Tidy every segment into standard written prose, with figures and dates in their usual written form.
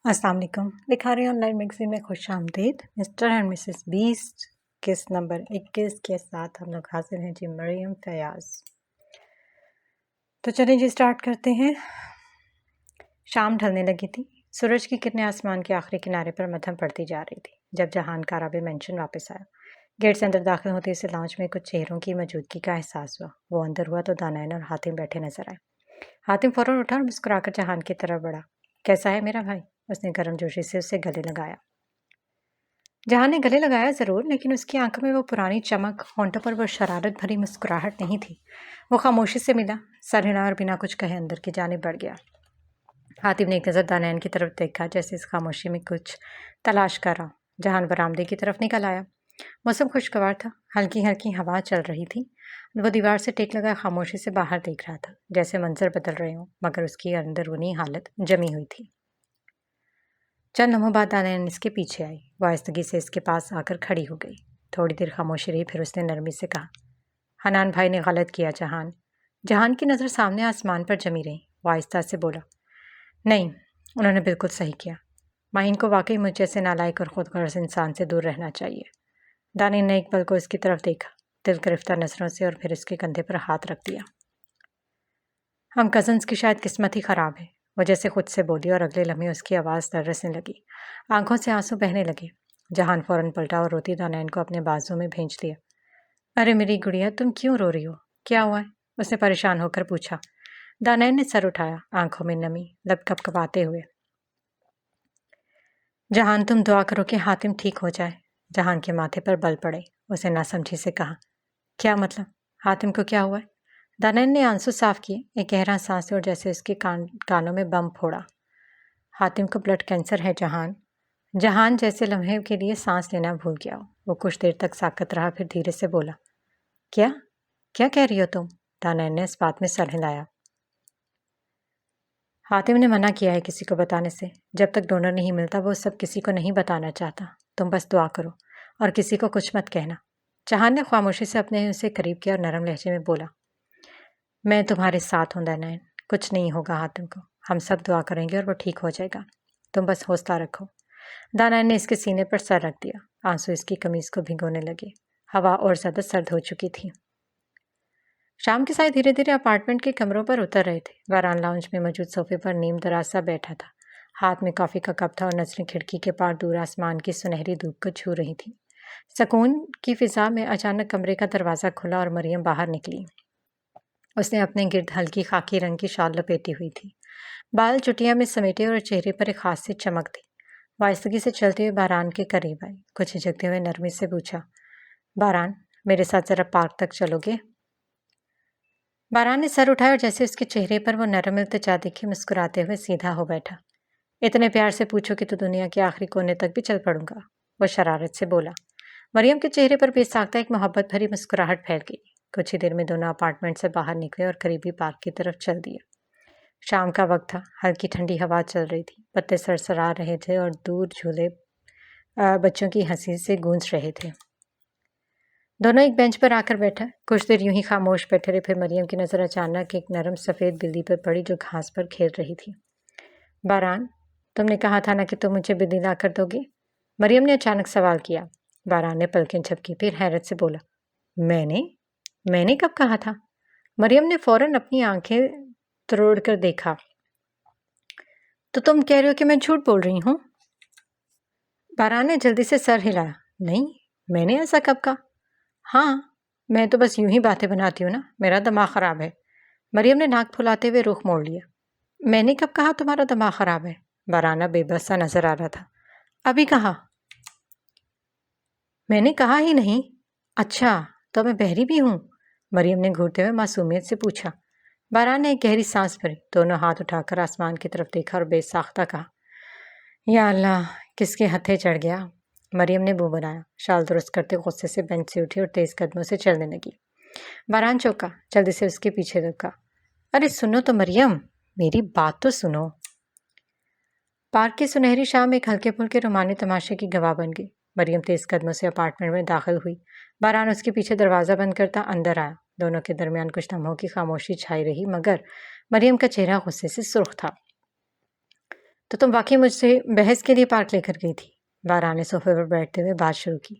अस्सलाम वालेकुम। Likhari online magazine में खुश आमदीद। मिस्टर एंड मिसेस बीस्ट किस नंबर 21 के साथ हम लोग हाजिर हैं जी, मरियम फयाज़। तो चलिए जी स्टार्ट करते हैं। शाम ढलने लगी थी। सूरज की किरणें आसमान के आखिरी किनारे पर मध्यम पड़ती जा रही थी जब जहान काराबे मेंशन वापस आया। गेट से अंदर दाखिल होते से लाउंज में कुछ चेहरों की मौजूदगी का एहसास हुआ। वो अंदर हुआ तो दानैन और हातिम बैठे नजर आए। हातिम फौरन उठा और मुस्कुराकर जहान की तरफ बढ़ा। कैसा है मेरा भाई? उसने गर्मजोशी से उसे गले लगाया। जहान ने गले लगाया जरूर, लेकिन उसकी आंखों में वो पुरानी चमक, होंठों पर वो शरारत भरी मुस्कुराहट नहीं थी। वो खामोशी से मिला, सर हिला और बिना कुछ कहे अंदर की जानिब बढ़ गया। हातिम ने एक नज़र दानैन की तरफ देखा, जैसे इस खामोशी में कुछ तलाश कर रहा। जहान बरामदे की तरफ निकल आया। मौसम खुशगवार था, हल्की हल्की हवा चल रही थी। वो दीवार से टेक लगा खामोशी से बाहर देख रहा था, जैसे मंजर बदल रहे हों, मगर उसकी अंदरूनी हालत जमी हुई थी। चंद लम्हों बाद दानैन इसके पीछे आई। वो आहिस्तगी से इसके पास आकर खड़ी हो गई। थोड़ी देर खामोशी रही, फिर उसने नरमी से कहा, हनान भाई ने गलत किया जहान। जहान की नज़र सामने आसमान पर जमी रही। वो आहिस्ता से बोला, नहीं, उन्होंने बिल्कुल सही किया। माहिन को वाकई मुझ जैसे नालायक और खुदगर्ज इंसान से दूर रहना चाहिए। दानैन ने एक पल को इसकी तरफ देखा, दिल गिरफ्तार नजरों से, और फिर इसके कंधे पर हाथ रख दिया। हम कजन्स की शायद किस्मत ही खराब है, वो जैसे खुद से बोली, और अगले लम्हे उसकी आवाज़ दरसने लगी। आंखों से आंसू बहने लगे। जहान फौरन पलटा और रोती दानैन को अपने बाजू में भेज लिया। अरे मेरी गुड़िया, तुम क्यों रो रही हो? क्या हुआ है? उसने परेशान होकर पूछा। दानैन ने सर उठाया, आंखों में नमी, लब कपकपाते हुए। जहान, तुम दुआ करो कि हातिम ठीक हो जाए। जहान के माथे पर बल पड़े। उसे नासमझी से कहा, क्या मतलब? हातिम को क्या हुआ है? दानैन ने आंसू साफ किए, एक गहरा सांस और जैसे उसके कानों में बम फोड़ा। हातिम को ब्लड कैंसर है जहान। जहान जैसे लम्हे के लिए सांस लेना भूल गया। वो कुछ देर तक साकत रहा, फिर धीरे से बोला, क्या क्या कह रही हो तुम? दानैन ने इस बात में सर हिलाया। हातिम ने मना किया है किसी को बताने से। जब तक डोनर नहीं मिलता वो सब किसी को नहीं बताना चाहता। तुम बस दुआ करो और किसी को कुछ मत कहना। जहान ने खामोशी से अपने उसे करीब किया और नरम लहजे में बोला, मैं तुम्हारे साथ हूँ दानैन, कुछ नहीं होगा हातिम को। हम सब दुआ करेंगे और वो ठीक हो जाएगा। तुम बस हौसला रखो। दानैन ने इसके सीने पर सर रख दिया। आंसू इसकी कमीज को भिगोने लगे। हवा और ज्यादा सर्द हो चुकी थी। शाम के साय धीरे धीरे अपार्टमेंट के कमरों पर उतर रहे थे। वारान लाउंज में मौजूद सोफे पर नीम दराज सा बैठा था। हाथ में कॉफी का कप था और नजरें खिड़की के पार दूर आसमान की सुनहरी धूप को छू रही थी। सुकून की फिजा में अचानक कमरे का दरवाजा खुला और मरियम बाहर निकली। उसने अपने गिर्द हल्की खाकी रंग की शाल लपेटी हुई थी, बाल चुटिया में समेटे और चेहरे पर एक खास सी चमक थी। वाइस्तगी से चलते हुए बारान के करीब आई। कुछ झिझकते हुए नरमी से पूछा, बारान, मेरे साथ जरा पार्क तक चलोगे? बारान ने सर उठाया और जैसे उसके चेहरे पर वो नरम इल्तिजा दिखी, मुस्कुराते हुए सीधा हो बैठा। इतने प्यार से पूछो कि तो दुनिया के आखिरी कोने तक भी चल पड़ूंगा, वो शरारत से बोला। मरियम के चेहरे पर बेसाख्ता एक मोहब्बत भरी मुस्कुराहट फैल गई। कुछ ही देर में दोनों अपार्टमेंट से बाहर निकले और करीबी पार्क की तरफ चल दिए। शाम का वक्त था, हल्की ठंडी हवा चल रही थी, पत्ते सरसरा रहे थे और दूर झूले बच्चों की हंसी से गूंज रहे थे। दोनों एक बेंच पर आकर बैठा। कुछ देर यूं ही खामोश बैठे रहे, फिर मरियम की नज़र अचानक एक नरम सफ़ेद बिल्ली पर पड़ी जो घास पर खेल रही थी। बारान, तुमने कहा था ना कि तुम मुझे बिल्ली ला कर दोगे? मरियम ने अचानक सवाल किया। बारान ने पलकें झपकी, फिर हैरत से बोला, मैंने कब कहा था? मरियम ने फौरन अपनी आंखें तरोड़ कर देखा। तो तुम कह रहे हो कि मैं झूठ बोल रही हूँ? बारान ने जल्दी से सर हिलाया। नहीं, मैंने ऐसा कब कहा? हाँ, मैं तो बस यूं ही बातें बनाती हूँ ना, मेरा दिमाग खराब है। मरियम ने नाक फुलाते हुए रुख मोड़ लिया। मैंने कब कहा तुम्हारा दिमाग खराब है? बाराना बेबस सा नजर आ रहा था। अभी कहा? मैंने कहा ही नहीं। अच्छा, तो मैं बहरी भी हूँ? मरियम ने घूरते हुए मासूमियत से पूछा। बारान ने एक गहरी सांस भरी, दोनों हाथ उठाकर आसमान की तरफ देखा और बेसाख्ता कहा, या अल्लाह, किसके हथे चढ़ गया? मरियम ने मुंह बनाया। शाल दुरुस्त करते गुस्से से बेंच से उठी और तेज कदमों से चलने लगी। बारान चौंका, जल्दी से उसके पीछे रुका। अरे सुनो तो मरियम, मेरी बात तो सुनो। पार्क की सुनहरी शाम एक हल्के फुल्के रोमानी तमाशे की गवाह बन गई। मरियम तेज कदमों से अपार्टमेंट में दाखिल हुई। बारान उसके पीछे दरवाजा बंद करता अंदर आया। दोनों के दरमियान कुछ लम्हों की खामोशी छाई रही, मगर मरियम का चेहरा गुस्से से सुर्ख था। تو تم واقعی مجھ سے بحث کے لیے پارک لے کر گئی تھی؟ باران نے صوفے پر بیٹھتے ہوئے بات شروع کی۔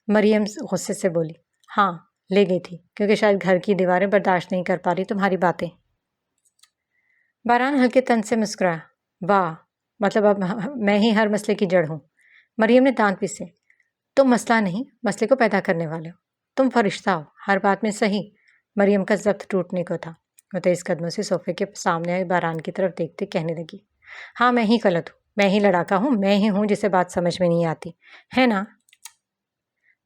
مریم غصے سے بولی، ہاں لے گئی تھی، کیونکہ شاید گھر کی دیواریں برداشت نہیں کر پا رہی تمہاری باتیں۔ باران ہلکے تن سے مسکرایا، واہ، مطلب اب میں ہی ہر مسئلے کی جڑ ہوں۔ مریم نے دانت پیسے، تم مسئلہ نہیں، مسئلے کو پیدا کرنے والے ہو، تم فرشتہ ہو، ہر بات میں صحیح۔ مریم کا ضبط ٹوٹنے کو تھا، وہ تیز قدموں سے صوفے کے سامنے آئے باران کی طرف دیکھتے کہنے لگی، ہاں میں ہی غلط ہوں، میں ہی لڑاکا ہوں، میں ہی ہوں جسے بات سمجھ میں نہیں آتی ہے نا؟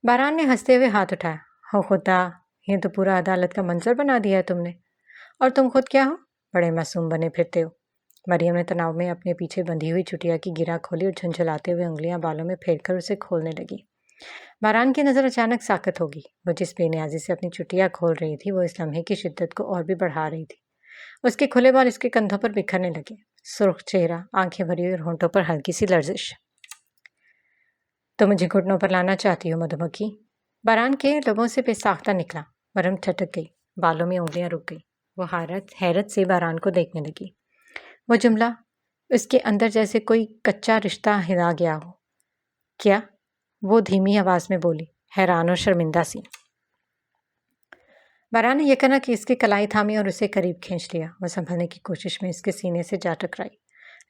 باران نے ہنستے ہوئے ہاتھ اٹھایا، ہو خدا، یہ تو پورا عدالت کا منظر بنا دیا ہے تم نے، اور تم خود کیا ہو؟ بڑے معصوم بنے پھرتے ہو۔ مریم نے تناؤ میں اپنے پیچھے بندھی ہوئی چٹیا کی گرا کھولی اور جھنجھلاتے ہوئے انگلیاں بالوں میں پھیر کر اسے کھولنے لگی۔ باران کی نظر اچانک ساکت ہوگی، وہ جس بے نیازی سے اپنی چٹیا کھول رہی تھی وہ اس لمحے کی شدت کو اور بھی بڑھا رہی تھی۔ اس کے کھلے بال اس کے کندھوں پر بکھرنے لگے، سرخ چہرہ، آنکھیں بھری اور ہونٹوں پر ہلکی سی لرزش۔ تو مجھے گھٹنوں پر لانا چاہتی ہو مدھومکھی؟ باران کے لبوں سے بے ساختہ نکلا۔ مریم ٹھٹک گئی، بالوں میں انگلیاں رک گئی، وہ حیرت سے باران کو دیکھنے لگی۔ وہ جملہ اس کے اندر جیسے کوئی کچا رشتہ ہلا گیا ہو۔ کیا؟ وہ دھیمی آواز میں بولی، حیران اور شرمندہ سی۔ باران نے یکنا کہ اس کی کلائی تھامی اور اسے قریب کھینچ لیا۔ وہ سنبھلنے کی کوشش میں اس کے سینے سے جا ٹکرائی۔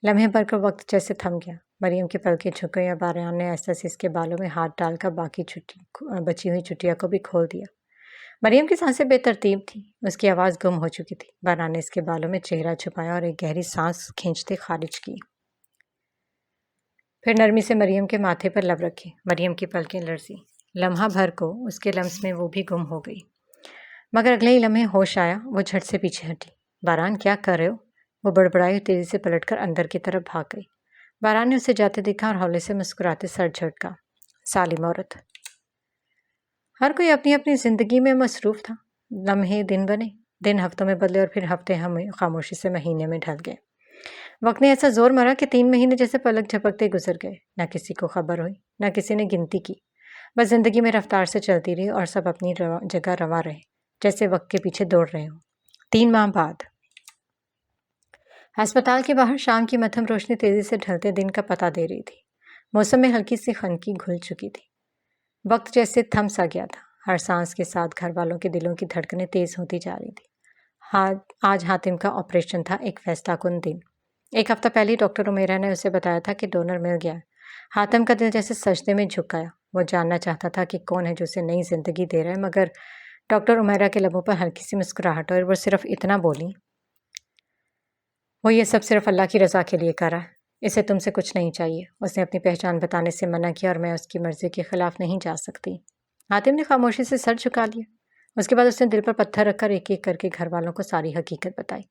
لمحے بھر کا وقت جیسے تھم گیا۔ مریم کے پلکیں جھک گئی اور باران نے ایسا سے اس کے بالوں میں ہاتھ ڈال کر بچی ہوئی چٹیا کو بھی کھول دیا۔ مریم کی سانسیں بے ترتیب تھیں، اس کی آواز گم ہو چکی تھی۔ باران نے اس کے بالوں میں چہرہ چھپایا اور ایک گہری سانس کھینچتے خارج کی۔ پھر نرمی سے مریم کے ماتھے پر لب رکھے۔ مریم کی پلکیں لرزی، لمحہ بھر کو اس کے لمس میں وہ بھی گم ہو گئی، مگر اگلے ہی لمحے ہوش آیا، وہ جھٹ سے پیچھے ہٹی۔ باران کیا کر رہے ہو؟ وہ بڑبڑائی اور تیزی سے پلٹ کر اندر کی طرف بھاگ گئی۔ باران نے اسے جاتے دیکھا اور ہولے سے مسکراتے سر جھٹکا۔ سالم عورت۔ ہر کوئی اپنی اپنی زندگی میں مصروف تھا۔ لمحے دن بنے، دن ہفتوں میں بدلے اور پھر ہفتے ہمیں خاموشی سے مہینے میں ڈھل گئے۔ وقت نے ایسا زور مرا کہ 3 مہینے جیسے پلک جھپکتے گزر گئے۔ نہ کسی کو خبر ہوئی، نہ کسی نے گنتی کی، بس زندگی میں رفتار سے چلتی رہی اور سب اپنی جگہ رواں رہے، جیسے وقت کے پیچھے دوڑ رہے ہوں۔ 3 ماہ بعد ہسپتال کے باہر شام کی مدھم روشنی تیزی سے ڈھلتے دن کا پتہ دے رہی تھی۔ موسم میں ہلکی سی خنکی گھل چکی تھی، وقت جیسے تھم سا گیا تھا۔ ہر سانس کے ساتھ گھر والوں کے دلوں کی دھڑکنیں تیز ہوتی جا رہی تھی۔ آج حاتم کا آپریشن تھا، ایک فیصلہ کن دن۔ 1 ہفتہ پہلے ڈاکٹر عمیرہ نے اسے بتایا تھا کہ ڈونر مل گیا ہے۔ حاتم کا دل جیسے سجدے میں جھک گیا، وہ جاننا چاہتا تھا کہ کون ہے جو اسے نئی زندگی دے رہا ہے، مگر ڈاکٹر عمیرہ کے لبوں پر ہلکی سی مسکراہٹ اور وہ صرف اتنا بولی، وہ یہ سب صرف اللہ کی رضا کے لیے کر رہا ہے، اسے تم سے کچھ نہیں چاہیے۔ اس نے اپنی پہچان بتانے سے منع کیا اور میں اس کی مرضی کے خلاف نہیں جا سکتی۔ حاتم نے خاموشی سے سر جھکا لیا۔ اس کے بعد اس نے دل پر پتھر رکھ کر ایک ایک کر کے گھر والوں کو ساری حقیقت بتائی۔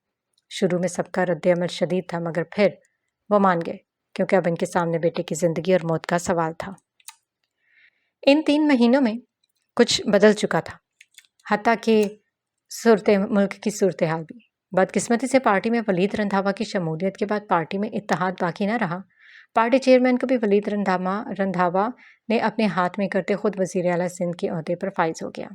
شروع میں سب کا رد عمل شدید تھا، مگر پھر وہ مان گئے، کیونکہ اب ان کے سامنے بیٹے کی زندگی اور موت کا سوال تھا۔ ان 3 مہینوں میں کچھ بدل چکا تھا، حتیٰ کہ ملک کی صورتحال بھی۔ بدقسمتی سے پارٹی میں ولید رندھاوا کی شمولیت کے بعد پارٹی میں اتحاد باقی نہ رہا۔ پارٹی چیئرمین کو بھی ولید رندھاوا نے اپنے ہاتھ میں کرتے خود وزیر اعلیٰ سندھ کے عہدے پر فائز ہو گیا۔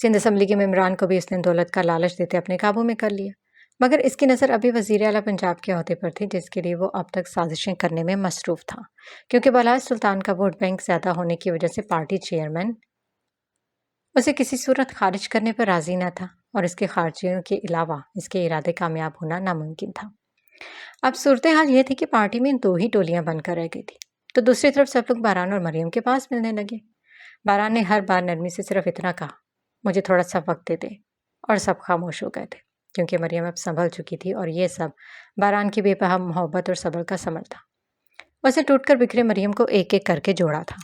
سندھ اسمبلی کے ممبران کو بھی اس نے دولت کا لالچ دیتے اپنے قابو میں کر لیا، مگر اس کی نظر ابھی وزیر اعلیٰ پنجاب کے عہدے پر تھی، جس کے لیے وہ اب تک سازشیں کرنے میں مصروف تھا، کیونکہ بلائے سلطان کا ووٹ بینک زیادہ ہونے کی وجہ سے پارٹی چیئرمین اسے کسی صورت خارج کرنے پر راضی نہ تھا، اور اس کے خارجیوں کے علاوہ اس کے ارادے کامیاب ہونا ناممکن تھا۔ اب صورتحال یہ تھی کہ پارٹی میں 2 ہی ٹولیاں بن کر رہ گئی تھی، تو دوسری طرف سب لوگ باران اور مریم کے پاس ملنے لگے۔ باران نے ہر بار نرمی سے صرف اتنا کہا، مجھے تھوڑا سا وقت دے دے، اور سب خاموش ہو گئے تھے، کیونکہ مریم اب سنبھل چکی تھی اور یہ سب باران کی بے پناہ محبت اور صبر کا ثمر تھا۔ اسے ٹوٹ کر بکھرے مریم کو ایک ایک کر کے جوڑا تھا۔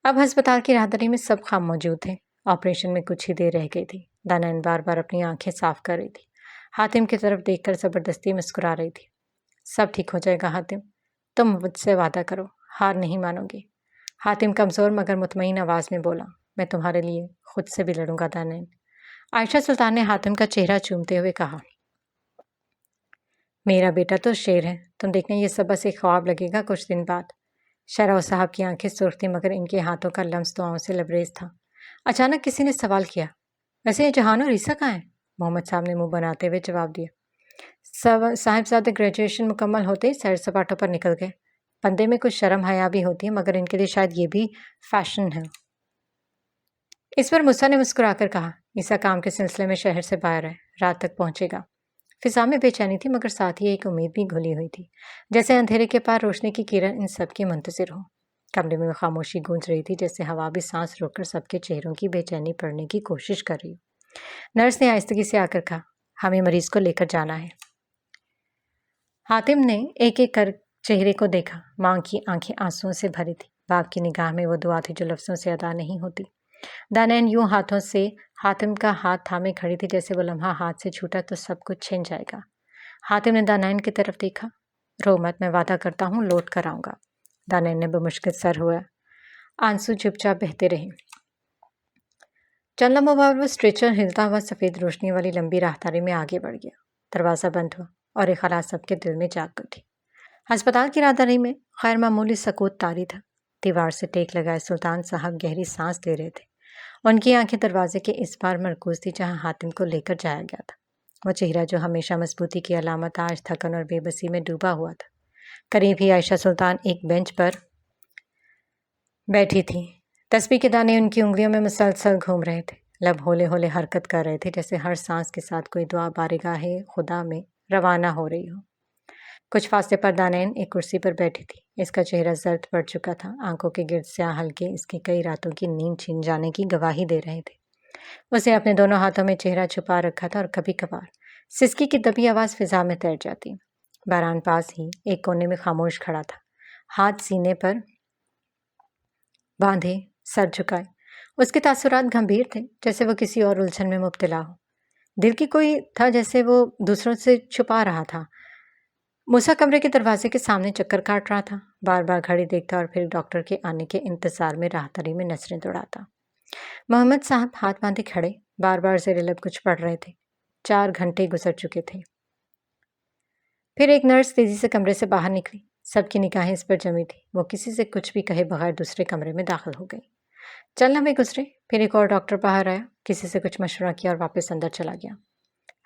اب ہسپتال کی راہداری میں سب خام موجود تھے۔ آپریشن میں کچھ ہی دیر رہ گئی تھی۔ دانائن بار بار اپنی آنکھیں صاف کر رہی تھی، حاتم کی طرف دیکھ کر زبردستی مسکرا رہی تھی۔ سب ٹھیک ہو جائے گا حاتم، تم مجھ سے وعدہ کرو، ہار نہیں مانو گے۔ حاتم کمزور مگر مطمئن آواز میں بولا، میں تمہارے لیے خود سے بھی لڑوں گا دانائن۔ عائشہ سلطان نے حاتم کا چہرہ چومتے ہوئے کہا، میرا بیٹا تو شیر ہے، تم دیکھنا یہ سب بس ایک خواب لگے گا کچھ دن بعد۔ شرح صاحب کی آنکھیں سرخ تھیں، مگر ان کے ہاتھوں کا لمس دعاؤں سے لبریز تھا۔ اچانک کسی نے سوال کیا، ویسے یہ جہان اور عیسیٰ کہاں ہیں؟ محمد صاحب نے منہ بناتے ہوئے جواب دیا، साहिबजादे ग्रेजुएशन मुकम्मल होते ही सैर सपाटों पर निकल गए। बंदे में कुछ शर्म हया भी होती है, मगर इनके लिए शायद ये भी फैशन है। इस पर मूसा ने मुस्कुराकर कहा, ईसा काम के सिलसिले में शहर से बाहर है, रात तक पहुंचेगा। फिजा में बेचैनी थी, मगर साथ ही एक उम्मीद भी घुली हुई थी, जैसे अंधेरे के पार रोशनी की किरण इन सब की मुंतजिर हो। कमरे में खामोशी गूंज रही थी, जैसे हवा भी सांस रोककर सबके चेहरों की बेचैनी पड़ने की कोशिश कर रही हो। नर्स ने आहिस्तगी से आकर कहा, हमें मरीज को लेकर जाना है। हातिम ने एक एक कर चेहरे को देखा। मां की आंखें आंसुओं से भरी थी। बाप की निगाह में वो दुआ थी जो लफ्जों से अदा नहीं होती। दानैन यूं हाथों से हातिम का हाथ थामे खड़ी थी, जैसे वो लम्हा हाथ से छूटा तो सब कुछ छिन जाएगा। हातिम ने दानैन की तरफ देखा। रो मत, मैं वादा करता हूँ लौट कर आऊंगा। दानैन ने बमुश्किल सर हुआ। आंसू चुपचाप बहते रहे। चंद लम्हों बाद वो स्ट्रेचर हिलता हुआ सफ़ेद रोशनी वाली लंबी राहदारी में आगे बढ़ गया। दरवाज़ा बंद हुआ और एक ख़लास सबके दिल में जाग उठी। अस्पताल की राहदारी में खैर मामूली सकूत तारी था। दीवार से टेक लगाए सुल्तान साहब गहरी सांस ले रहे थे। उनकी आंखें दरवाजे के इस पार मरकूज थी जहां हातिम को लेकर जाया गया था। वो चेहरा जो हमेशा मजबूती की अलामत आज थकन और बेबसी में डूबा हुआ था। करीब ही आयशा सुल्तान एक बेंच पर बैठी थी। तस्बीह के दाने उनकी उंगलियों में मुसलसल घूम रहे थे। लब होले होले हरकत कर रहे थे, जैसे हर सांस के साथ कोई दुआ बारगाहे खुदा में रवाना हो रही हो। कुछ फासले पर दानैन एक कुर्सी पर बैठी थी। इसका चेहरा जर्द पड़ चुका था। आंखों के गिर्द स्याह हल्के इसकी कई रातों की नींद छीन जाने की गवाही दे रहे थे। उसे अपने दोनों हाथों में चेहरा छुपा रखा था और कभी कभार सिसकी की दबी आवाज़ फिजा में तैर जाती। बारान पास ही एक कोने में खामोश खड़ा था, हाथ सीने पर बांधे, सर झुकाए। उसके तासुरात गंभीर थे, जैसे वो किसी और उलझन में मुब्तला हो। दिल की कोई था जैसे वो दूसरों से छुपा रहा था। मूसा कमरे के दरवाजे के सामने चक्कर काट रहा था, बार बार घड़ी देखता और फिर डॉक्टर के आने के इंतजार में राहतरी में नजरें दौड़ाता। मोहम्मद साहब हाथ बांधे खड़े, बार बार ज़ेरे लब कुछ पढ़ रहे थे। 4 घंटे गुजर चुके थे। फिर एक नर्स तेजी से कमरे से बाहर निकली। सबकी निगाहें इस पर जमी थी। वो किसी से कुछ भी कहे बगैर दूसरे कमरे में दाखिल हो गई। चल लम्हे गुजरे, फिर एक और डॉक्टर बाहर आया, किसी से कुछ मशवरा किया और वापस अंदर चला गया।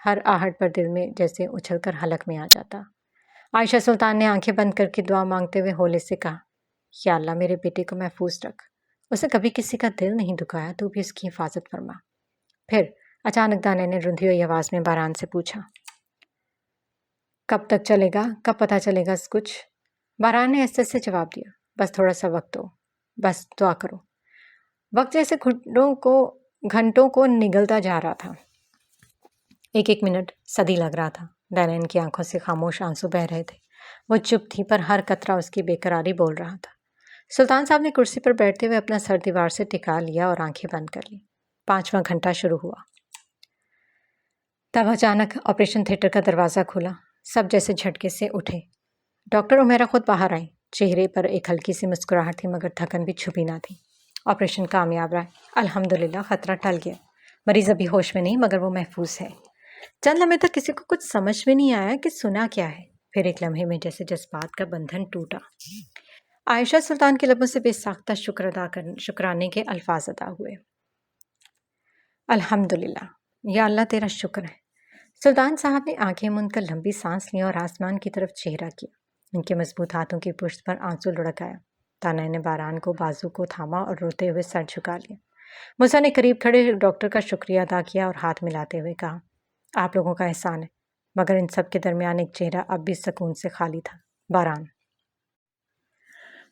हर आहट पर दिल में जैसे उछलकर हलक में आ जाता। आयशा सुल्तान ने आंखें बंद करके दुआ मांगते हुए होले से कहा, या अल्लाह मेरे बेटे को महफूज रख। उसे कभी किसी का दिल नहीं दुखाया, तू भी उसकी हिफाजत फरमा। फिर अचानक दाने ने रुंधी हुई आवाज में बारान से पूछा, कब तक चलेगा, कब पता चलेगा कुछ? बारान ने ऐसे से जवाब दिया, बस थोड़ा सा वक्त दो, बस दुआ करो। वक्त जैसे घंटों को निगलता जा रहा था। एक एक मिनट सदी लग रहा था। दानैन की आंखों से खामोश आंसू बह रहे थे। वो चुप थी, पर हर कतरा उसकी बेकरारी बोल रहा था। सुल्तान साहब ने कुर्सी पर बैठते हुए अपना सर दीवार से टिका लिया और आंखें बंद कर ली। 5वां घंटा शुरू हुआ। तब अचानक ऑपरेशन थिएटर का दरवाज़ा खुला। सब जैसे झटके से उठे। डॉक्टर उमेरा खुद बाहर आई। चेहरे पर एक हल्की सी मुस्कुराहट थी, मगर थकन भी छुपी ना थी। ऑपरेशन कामयाब रहा। अल्हम्दुलिल्लाह, खतरा टल गया। मरीज अभी होश में नहीं, मगर वो महफूज है। चंद लम्हे तक किसी को कुछ समझ में नहीं आया कि सुना क्या है। फिर एक लम्हे में जैसे जज्बात का बंधन टूटा। आयशा सुल्तान के लबों से बेसाख्ता शुक्राने के अल्फाज अदा हुए। अल्हम्दुलिल्लाह, या अल्लाह तेरा शुक्र है। सुल्तान साहब ने आंखें मूंद कर लंबी सांस ली और आसमान की तरफ चेहरा किया। उनके मजबूत हाथों की पुश्त पर आंसू लुढ़काया। ताना ने बारान को बाजू को थामा और रोते हुए सर झुका लिया। मूसा ने करीब खड़े डॉक्टर का शुक्रिया अदा किया और हाथ मिलाते हुए कहा, आप लोगों का एहसान है। मगर इन सब के दरमियान एक चेहरा अब भी सुकून से खाली था, बारान।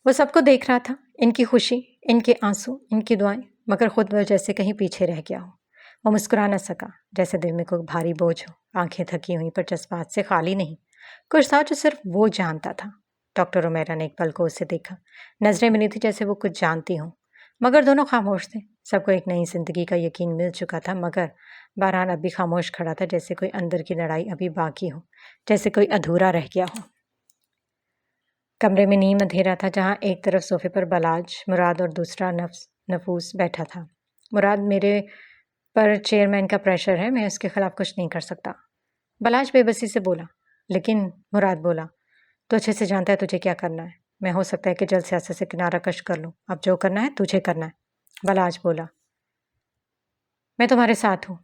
वो सबको देख रहा था, इनकी खुशी, इनके आंसू, इनकी दुआएं, मगर खुद वह जैसे कहीं पीछे रह गया हो। वो मुस्कुरा न सका, जैसे दिल में कोई भारी बोझ हो। आंखें थकी हुई पर जज्बात से खाली नहीं। कुछ था जो सिर्फ वो जानता था। डॉक्टर उमेरा ने एक पल को उसे देखा। नजरें मिली थी जैसे वो कुछ जानती हों, मगर दोनों खामोश थे। सबको एक नई जिंदगी का यकीन मिल चुका था, मगर बारान अभी खामोश खड़ा था, जैसे कोई अंदर की लड़ाई अभी बाकी हो, जैसे कोई अधूरा रह गया हो। कमरे में नीम अंधेरा था, जहाँ एक तरफ सोफे पर बलाज, मुराद और दूसरा नफूस बैठा था। मुराद, मेरे पर चेयरमैन का प्रेशर है, मैं उसके खिलाफ कुछ नहीं कर सकता। बलाज बेबसी से बोला। लेकिन मुराद बोला, तो अच्छे से जानता है तुझे क्या करना है। मैं हो सकता है कि जल्द सियासत से किनारा कश कर लूँ। अब जो करना है तुझे करना है। बलाज बोला, मैं तुम्हारे साथ हूँ।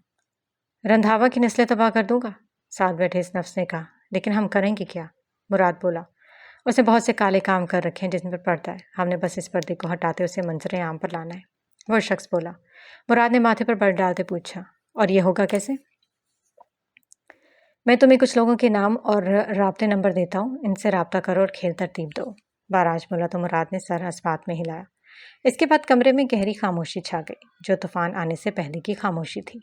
रंधावा की नस्लें तबाह कर दूंगा। साथ बैठे इस नफ्स ने कहा। लेकिन हम करेंगे क्या? मुराद बोला। उसने बहुत से काले काम कर रखे हैं जिन पर पर्दा है, हमने बस इस पर्दे को हटाते उसे मंजर आम पर लाना है। वो शख्स बोला। मुराद ने माथे पर बल डालते पूछा, और ये होगा कैसे? मैं तुम्हें कुछ लोगों के नाम और राब्ते नंबर देता हूँ, इनसे राब्ता करो और खेल तरतीब दो। बाराज बोला तो मुराद ने सर अस्पात में हिलाया। इसके बाद कमरे में गहरी खामोशी छा गई, जो तूफान आने से पहले की खामोशी थी।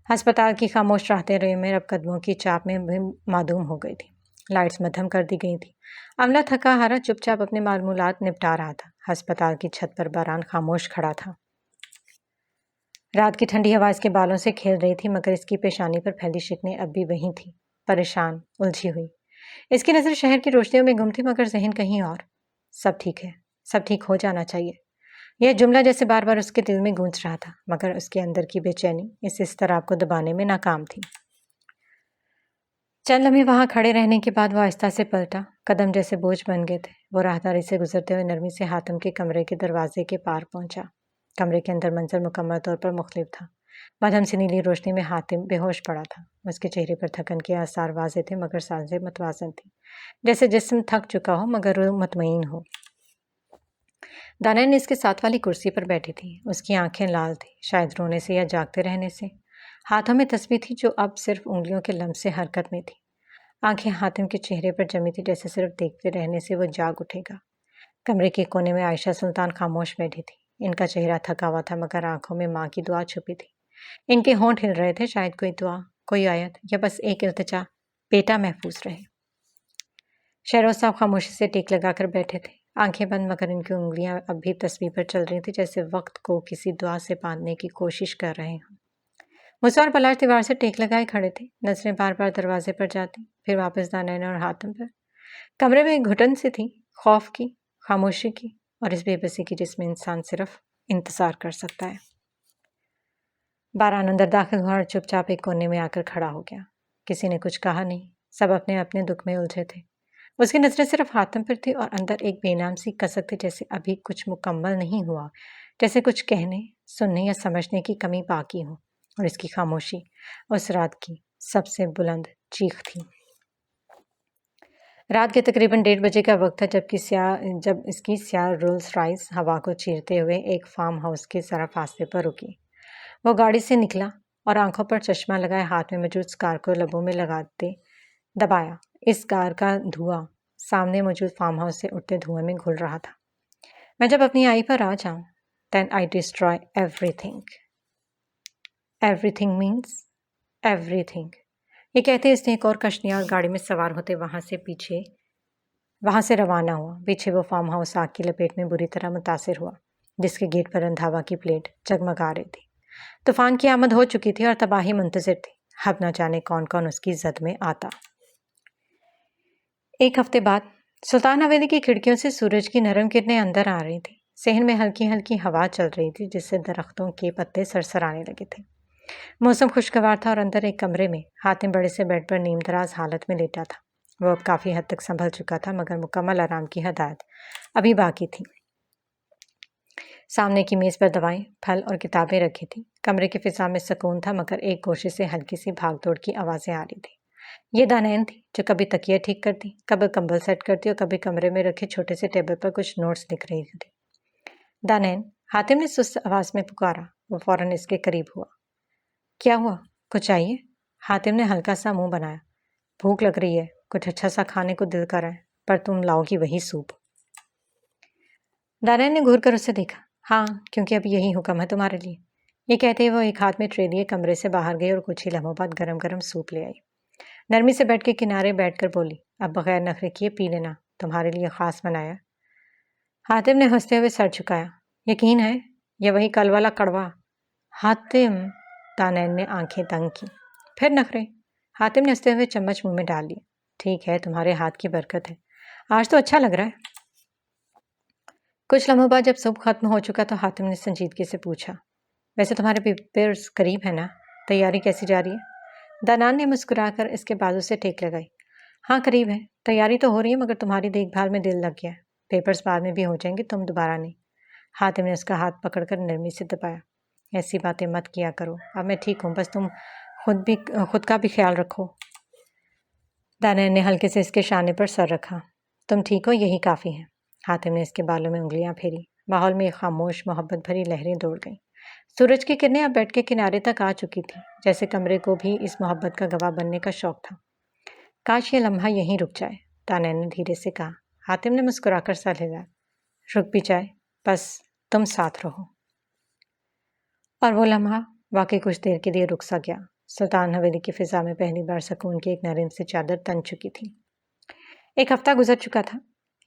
अस्पताल की खामोश राहतें में अब कदमों की चाप में भी मादूम हो गई थी। लाइट्स मध्यम कर दी गई थी। अमला थका हारा चुपचाप अपने मालूमात निपटा रहा था। अस्पताल की छत पर बारान खामोश खड़ा था। रात की ठंडी हवा इसके बालों से खेल रही थी, मगर इसकी पेशानी पर फैली शिकनें अब भी वहीं थी, परेशान, उलझी हुई। इसकी नज़र शहर की रोशनियों में गुम थी, मगर जहन कहीं और। सब ठीक है, सब ठीक हो जाना चाहिए। यह जुमला जैसे बार बार उसके दिल में गूंज रहा था, मगर उसके अंदर की बेचैनी इस इज़्तिराब को दबाने में नाकाम थी। चंद लम्हे वहां खड़े रहने के बाद वो आहिस्ता से पलटा। कदम जैसे बोझ बन गए थे। वो राहदारी से गुजरते हुए नरमी से हातिम के कमरे के दरवाजे के पार पहुंचा। कमरे के अंदर मंजर मुकम्मल तौर पर मुख्तलिफ था। मध्यम सी नीली रोशनी में हातिम बेहोश पड़ा था। उसके चेहरे पर थकन के आसार वाज़ेह थे, मगर सांसें मतवाज़न थी, जैसे जिस्म थक चुका हो मगर रूह मुतमईन हो। दानैन इसके साथ वाली कुर्सी पर बैठी थी। उसकी आंखें लाल थी, शायद रोने से या जागते रहने से। हाथों में तस्बीह थी जो अब सिर्फ उंगलियों के लम्स से हरकत में थी। आंखें हातिम के चेहरे पर जमी थी, जैसे सिर्फ देखते रहने से वो जाग उठेगा। कमरे के कोने में आयशा सुल्तान खामोश बैठी थी। इनका चेहरा थका हुआ था, मगर आंखों में माँ की दुआ छुपी थी। इनके होंठ हिल रहे थे, शायद कोई दुआ, कोई आयत, या बस एक इल्तिजा, बेटा महफूज रहे। शहरोज साहब खामोशी से टेक लगाकर बैठे थे, आंखें बंद, मगर इनकी उंगलियां अब भी तस्वीर पर चल रही थी, जैसे वक्त को किसी दुआ से बांधने की कोशिश कर रहे हों। मुसा और पलाश दीवार से टेक लगाए खड़े थे। नजरें बार बार दरवाजे पर जाती, फिर वापस दानैन और हातिम पर। कमरे में एक घुटन सी थी, खौफ की, खामोशी की, और इस बेबसी की जिसमें इंसान सिर्फ इंतजार कर सकता है। बारान अंदर दाखिल हुआ और चुपचाप एक कोने में आकर खड़ा हो गया। किसी ने कुछ कहा नहीं, सब अपने अपने दुख में उलझे थे। उसकी नजरें सिर्फ हातिम पर थी, और अंदर एक बेनाम सी कसक थी, जैसे अभी कुछ मुकम्मल नहीं हुआ, जैसे कुछ कहने, सुनने या समझने की कमी बाकी हो। और इसकी खामोशी उस रात की सबसे बुलंद चीख थी। रात के तकरीबन 1:30 बजे का वक्त था, जब इसकी स्याह रोल्स रॉयस हवा को चीरते हुए एक फार्म हाउस के जरा फासले पर रुकी। वो गाड़ी से निकला और आंखों पर चश्मा लगाए हाथ में मौजूद स्कार को लबों में लगाते दबाया। इस कार का धुआं सामने मौजूद फार्म हाउस से उठते धुएं में घुल रहा था। मैं जब अपनी आई पर आ जाऊं, then I destroy everything. Everything means everything. ये कहते इसने एक और कश्निया और गाड़ी में सवार होते वहां से रवाना हुआ। पीछे वो फार्म हाउस आग की लपेट में बुरी तरह मुतासिर हुआ, जिसके गेट पर रंधावा की प्लेट जगमगा रही थी। तूफान की आमद हो चुकी थी और तबाही मुंतजिर थी। अब न जाने कौन कौन उसकी जद में आता। एक हफ्ते बाद सुल्तान हवेली की खिड़कियों से सूरज की नरम किरणें अंदर आ रही थी। सहन में हल्की हल्की हवा चल रही थी, जिससे दरख्तों के पत्ते सरसराने लगे थे। मौसम खुशगवार था और अंदर एक कमरे में हातिम बड़े से बेड पर नीमदराज हालत में लेटा था। वो अब काफ़ी हद तक संभल चुका था, मगर मुकम्मल आराम की हदायत अभी बाकी थी। सामने की मेज़ पर दवाएं, फल और किताबें रखी थी। कमरे की फिजा में सुकून था, मगर एक गोशे से हल्की सी भागदौड़ की आवाज़ें आ रही थी। ये दानैन थी, जो कभी तकिया ठीक करती, कभी कंबल सेट करती और कभी कमरे में रखे छोटे से टेबल पर कुछ नोट्स लिख रही थी। दानैन, हातिम ने सुस्त आवाज़ में पुकारा। वो फौरन इसके करीब हुआ। क्या हुआ, कुछ चाहिए? हातिम ने हल्का सा मुंह बनाया। भूख लग रही है, कुछ अच्छा सा खाने को दिल कर रहा है, पर तुम लाओगी वही सूप। दानैन ने घूर कर उसे देखा। हाँ, क्योंकि अब यही हुक्म है तुम्हारे लिए। ये कहते वो एक हाथ में ट्रे लिए कमरे से बाहर गई और कुछ ही लम्हों बाद गरम गरम सूप ले आई। नरमी से बेड के किनारे बैठकर बोली, अब बगैर नखरे किए पी लेना, तुम्हारे लिए खास बनाया। हातिम ने हंसते हुए सर झुकाया। यकीन है, यह वही कल वाला कड़वा? हातिम, दानैन ने आंखें तंग की। फिर नखरे? हातिम ने हंसते हुए चम्मच मुंह में डाल लिया। ठीक है, तुम्हारे हाथ की बरकत है, आज तो अच्छा लग रहा है। कुछ लम्हों बाद जब सूप खत्म हो चुका तो हातिम ने संजीदगी से पूछा, वैसे तुम्हारे पेपर्स करीब है ना? तैयारी कैसी जा रही है? दानान ने मुस्कुराकर इसके बाजू से टेक लगाई। हाँ, करीब है, तैयारी तो हो रही है, मगर तुम्हारी देखभाल में दिल लग गया है। पेपर्स बाद में भी हो जाएंगे, तुम दोबारा नहीं। हातिम ने उसका हाथ पकड़कर नरमी से दबाया। ऐसी बातें मत किया करो, अब मैं ठीक हूँ, बस तुम खुद का भी ख्याल रखो। دانیال نے ہلکے سے اس کے شانے پر سر رکھا۔ تم ٹھیک ہو، یہی کافی ہے۔ حاتم نے اس کے بالوں میں انگلیاں پھیری۔ ماحول میں ایک خاموش محبت بھری لہریں دوڑ گئیں۔ سورج کی کرنیں اب بیڈ کے کنارے تک آ چکی تھیں، جیسے کمرے کو بھی اس محبت کا گواہ بننے کا شوق تھا۔ کاش یہ لمحہ یہیں رک جائے، دانیال نے دھیرے سے کہا۔ حاتم نے مسکرا کر سر ہلایا۔ رک بھی جائے، بس تم ساتھ رہو۔ اور وہ لمحہ واقعی کچھ دیر کے لیے رک سا گیا۔ سلطان حویلی کی فضا میں پہلی بار سکون کی ایک نرم سی چادر تن چکی تھی۔ ایک ہفتہ گزر چکا تھا۔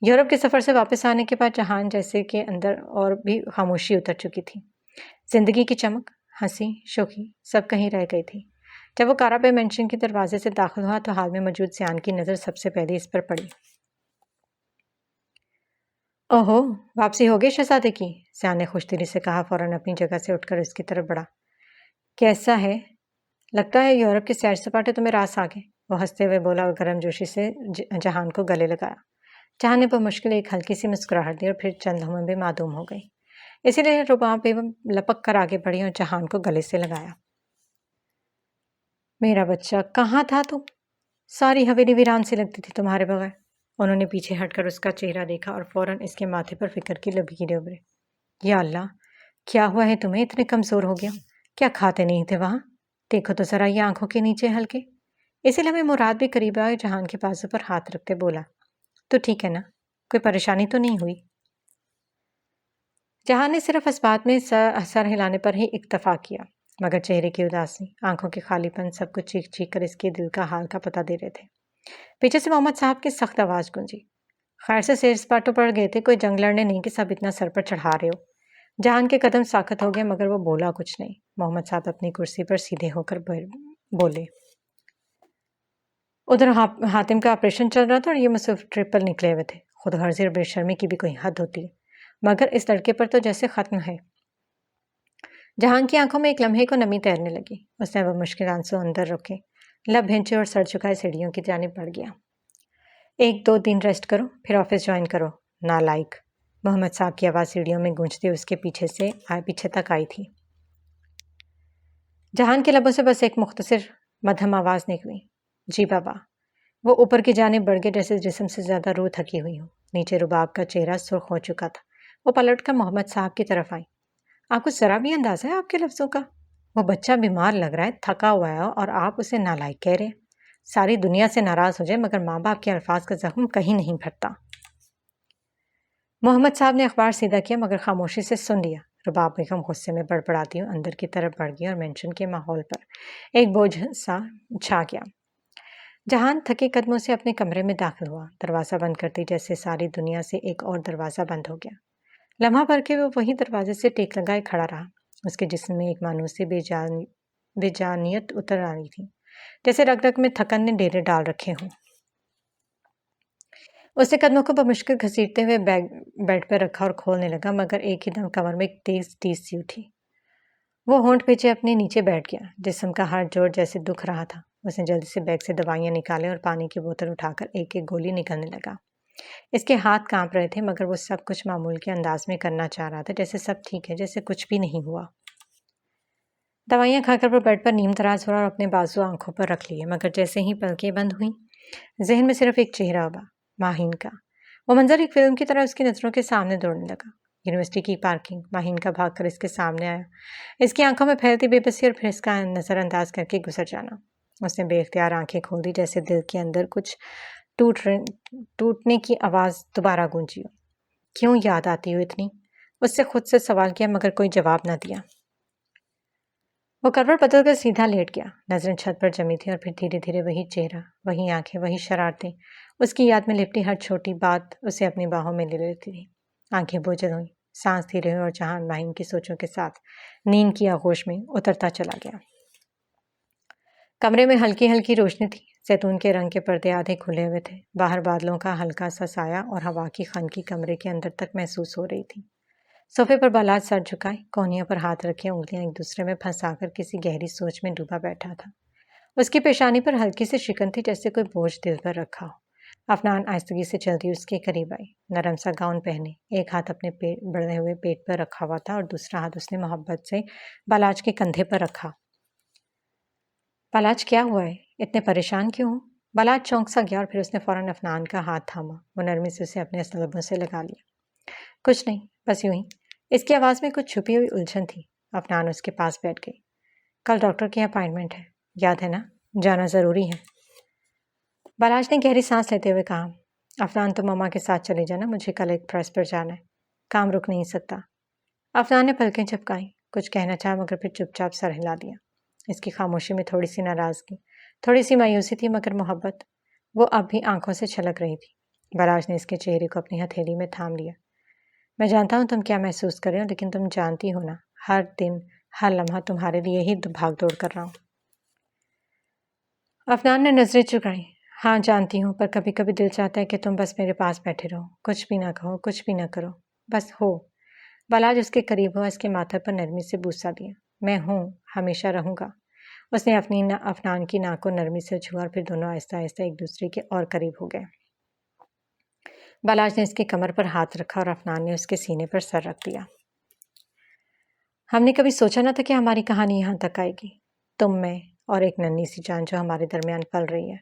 یورپ کے سفر سے واپس آنے کے بعد جہان جیسے کہ اندر اور بھی خاموشی اتر چکی تھی۔ زندگی کی چمک، ہنسی، شوخی سب کہیں رہ گئی تھی۔ جب وہ کارا بے مینشن کے دروازے سے داخل ہوا تو حال میں موجود سیان کی نظر سب سے پہلے اس پر پڑی۔ اوہو، واپسی ہو گئی شہزادے کی، سیان نے خوش دلی سے کہا، فوراً اپنی جگہ سے اٹھ کر اس کی طرف بڑھا۔ کیسا ہے؟ لگتا ہے یورپ کے سیر سپاٹے تمہیں راس آ گئے، وہ ہنستے ہوئے بولا اور گرم جوشی سے جہان کو گلے لگایا۔ جہان نے بمشکل ایک ہلکی سی مسکراہٹ دی اور پھر چند لمحوں میں معدوم ہو گئی۔ اسی لیے رباں پہ لپک کر آگے بڑھی اور جہان کو گلے سے لگایا۔ میرا بچہ، کہاں تھا تم؟ ساری حویلی ویران سے لگتی تھی تمہارے بغیر۔ انہوں نے پیچھے ہٹ کر اس کا چہرہ دیکھا اور فوراً اس کے ماتھے پر فکر کی لکیریں ابھرے۔ یا اللہ، کیا ہوا ہے تمہیں؟ اتنے کمزور ہو گیا؟ کیا کھاتے نہیں تھے وہاں؟ دیکھو تو ذرا یہ آنکھوں کے نیچے ہلکے۔ اسی لیے مراد بھی قریب آئے، جہان کے بازو پر ہاتھ رکھتے بولا، تو ٹھیک ہے نا؟ کوئی پریشانی تو نہیں ہوئی؟ جہان نے صرف اس بات میں سر ہلانے پر ہی اکتفا کیا، مگر چہرے کی اداسی، آنکھوں کے خالی پن سب کچھ چیخ چیخ کر اس کے دل کا حال کا پتہ دے رہے تھے۔ پیچھے سے محمد صاحب کی سخت آواز گونجی۔ خیر سے سیر سپاٹوں پڑ گئے تھے، کوئی جنگ لڑنے نہیں کہ سب اتنا سر پر چڑھا رہے ہو۔ جہان کے قدم ساخت ہو گئے مگر وہ بولا کچھ نہیں۔ محمد صاحب اپنی کرسی پر سیدھے ہو کر بولے، ادھر حاتم کا آپریشن چل رہا تھا اور یہ مصروف ٹرپ پر نکلے ہوئے تھے۔ خود غرضی اور بے شرمی کی بھی کوئی حد ہوتی ہے، مگر اس لڑکے پر تو جیسے ختم ہے۔ جہان کی آنکھوں میں ایک لمحے کو نمی تیرنے لگی۔ اس نے وہ مشکل آنسو اندر رکھے، لب بھینچے اور سر جھکائے سیڑھیوں کی جانب بڑھ گیا۔ 1-2 دن ریسٹ کرو، پھر آفس جوائن کرو، نالائق، محمد صاحب کی آواز سیڑھیوں میں گونجتی اس کے پیچھے تک آئی تھی۔ جہان کے لبوں سے بس ایک مختصر مدھم آواز نکلی، جی بابا۔ وہ اوپر کی جانب بڑھ گئے جیسے جسم سے زیادہ روح تھکی ہوئی ہو۔ نیچے رباب کا چہرہ سرخ ہو چکا تھا۔ وہ پلٹ کر محمد صاحب کی طرف آئی۔ آپ کو ذرا بھی اندازہ ہے آپ کے لفظوں کا؟ وہ بچہ بیمار لگ رہا ہے، تھکا ہوا ہے اور آپ اسے نالائق کہہ رہے ہیں۔ ساری دنیا سے ناراض ہو جائے مگر ماں باپ کے الفاظ کا زخم کہیں نہیں بھرتا۔ محمد صاحب نے اخبار سیدھا کیا مگر خاموشی سے سن لیا۔ رباب بیگم غصے میں بڑبڑاتی ہوں اندر کی طرف بڑھ گئی اور مینشن کے ماحول پر ایک بوجھ سا چھا گیا۔ جہان تھکے قدموں سے اپنے کمرے میں داخل ہوا، دروازہ بند کرتی جیسے ساری دنیا سے ایک اور دروازہ بند ہو گیا۔ لمحہ بھر کے وہ وہی دروازے سے ٹیک لگائے کھڑا رہا۔ اس کے جسم میں ایک مانوسی بے جانیت اتر آئی تھی، جیسے رگ رگ میں تھکن نے ڈیرے ڈال رکھے ہوں۔ اس نے قدموں کو بمشکل گھسیٹتے ہوئے بیڈ پر رکھا اور کھولنے لگا مگر ایک ہی دم کمر میں ایک تیز ٹیس سی اٹھی۔ وہ ہونٹ پیچھے اپنے نیچے بیٹھ گیا، جسم کا ہر جوڑ جیسے دکھ رہا تھا۔ اس نے جلدی سے بیگ سے دوائیاں نکالے اور پانی کی بوتل اٹھا کر ایک ایک گولی نکلنے لگا۔ اس کے ہاتھ کانپ رہے تھے مگر وہ سب کچھ معمول کے انداز میں کرنا چاہ رہا تھا، جیسے سب ٹھیک ہے، جیسے کچھ بھی نہیں ہوا۔ دوائیاں کھا کر وہ بیڈ پر نیم تراز ہوا اور اپنے بازو آنکھوں پر رکھ لیے مگر جیسے ہی پلکیں بند ہوئیں ذہن میں صرف ایک چہرہ ابھا، ماہین کا۔ وہ منظر ایک فلم کی طرح اس کی نظروں کے سامنے دوڑنے لگا۔ یونیورسٹی کی پارکنگ، ماہین کا بھاگ کر اس کے سامنے آیا، اس کی آنکھوں میں پھیلتی بے بسی اور پھر اس کا نظر انداز کر کے گزر جانا۔ اس نے بے اختیار آنکھیں کھول دی جیسے دل کے اندر کچھ ٹوٹنے کی آواز دوبارہ گونجی ہو۔ کیوں یاد آتی ہو اتنی؟ اس سے خود سے سوال کیا مگر کوئی جواب نہ دیا۔ وہ کروٹ بدل کر سیدھا لیٹ گیا، نظریں چھت پر جمی تھی اور پھر دھیرے دھیرے وہی چہرہ، وہی آنکھیں، وہی شرارتیں، اس کی یاد میں لپٹی ہر چھوٹی بات اسے اپنی باہوں میں لے لیتی تھی۔ آنکھیں بوجھل ہوئیں، سانس دھیرے ہوئی اور جہان ماہین کی سوچوں کے ساتھ نیند کی آغوش میں اترتا چلا گیا۔ کمرے میں ہلکی ہلکی روشنی تھی، زیتون کے رنگ کے پردے آدھے کھلے ہوئے تھے، باہر بادلوں کا ہلکا سا سایہ اور ہوا کی خنکی کمرے کے اندر تک محسوس ہو رہی تھی۔ صوفے پر بالاج سر جھکائے، کونیوں پر ہاتھ رکھے، انگلیاں ایک دوسرے میں پھنسا کر کسی گہری سوچ میں ڈوبا بیٹھا تھا۔ اس کی پیشانی پر ہلکی سی شکن تھی جیسے کوئی بوجھ دل پر رکھا ہو۔ افنان آہستگی سے چلتی اس کے قریب آئی، نرم سا گاؤن پہنے، ایک ہاتھ اپنے بڑھے ہوئے پیٹ پر رکھا ہوا تھا اور دوسرا ہاتھ اس نے محبت سے بالاج کے کندھے پر رکھا۔ بالاج کیا ہوا ہے؟ اتنے پریشان کیوں ہو؟ बालाज चौंक सा गया और फिर उसने फ़ौरन अफनान का हाथ थामा। वो नरमी से उसे अपने लबों से लगा लिया। कुछ नहीं, बस यूं ही। इसकी आवाज़ में कुछ छुपी हुई उलझन थी। अफनान उसके पास बैठ गई। कल डॉक्टर की अपॉइंटमेंट है, याद है ना? जाना ज़रूरी है। बालाज ने गहरी सांस लेते हुए कहा। अफनान, तुम मम्मा के साथ चले जाना, मुझे कल एक प्रेस पर जाना है, काम रुक नहीं सकता। अफनान ने पलकें झपकाई। कुछ कहना चाहा मगर फिर चुपचाप सर हिला दिया। इसकी खामोशी में थोड़ी सी नाराज़गी, थोड़ी सी मायूसी थी, मगर मोहब्बत वो अब भी आंखों से छलक रही थी। बालाज ने इसके चेहरे को अपनी हथेली में थाम लिया। मैं जानता हूँ तुम क्या महसूस कर रहे हो, लेकिन तुम जानती हो ना, हर दिन हर लम्हा तुम्हारे लिए ही भाग दौड़ कर रहा हूँ। अफनान ने नजरें चुकाई। हाँ जानती हूँ, पर कभी कभी दिल चाहता है कि तुम बस मेरे पास बैठे रहो, कुछ भी ना कहो, कुछ भी ना करो, बस हो। बालाज उसके करीब हुआ, इसके माथे पर नरमी से बूसा दिया। मैं हूँ, हमेशा रहूंगा। उसने अपनी अफनान की नाक को नरमी से छुआ और फिर दोनों आहिस्ता आहिस्ता एक दूसरे के और करीब हो गए। बालाज ने इसके कमर पर हाथ रखा और अफनान ने उसके सीने पर सर रख दिया। हमने कभी सोचा ना था कि हमारी कहानी यहाँ तक आएगी, तुम, मैं और एक नन्ही सी जान जो हमारे दरमियान पल रही है,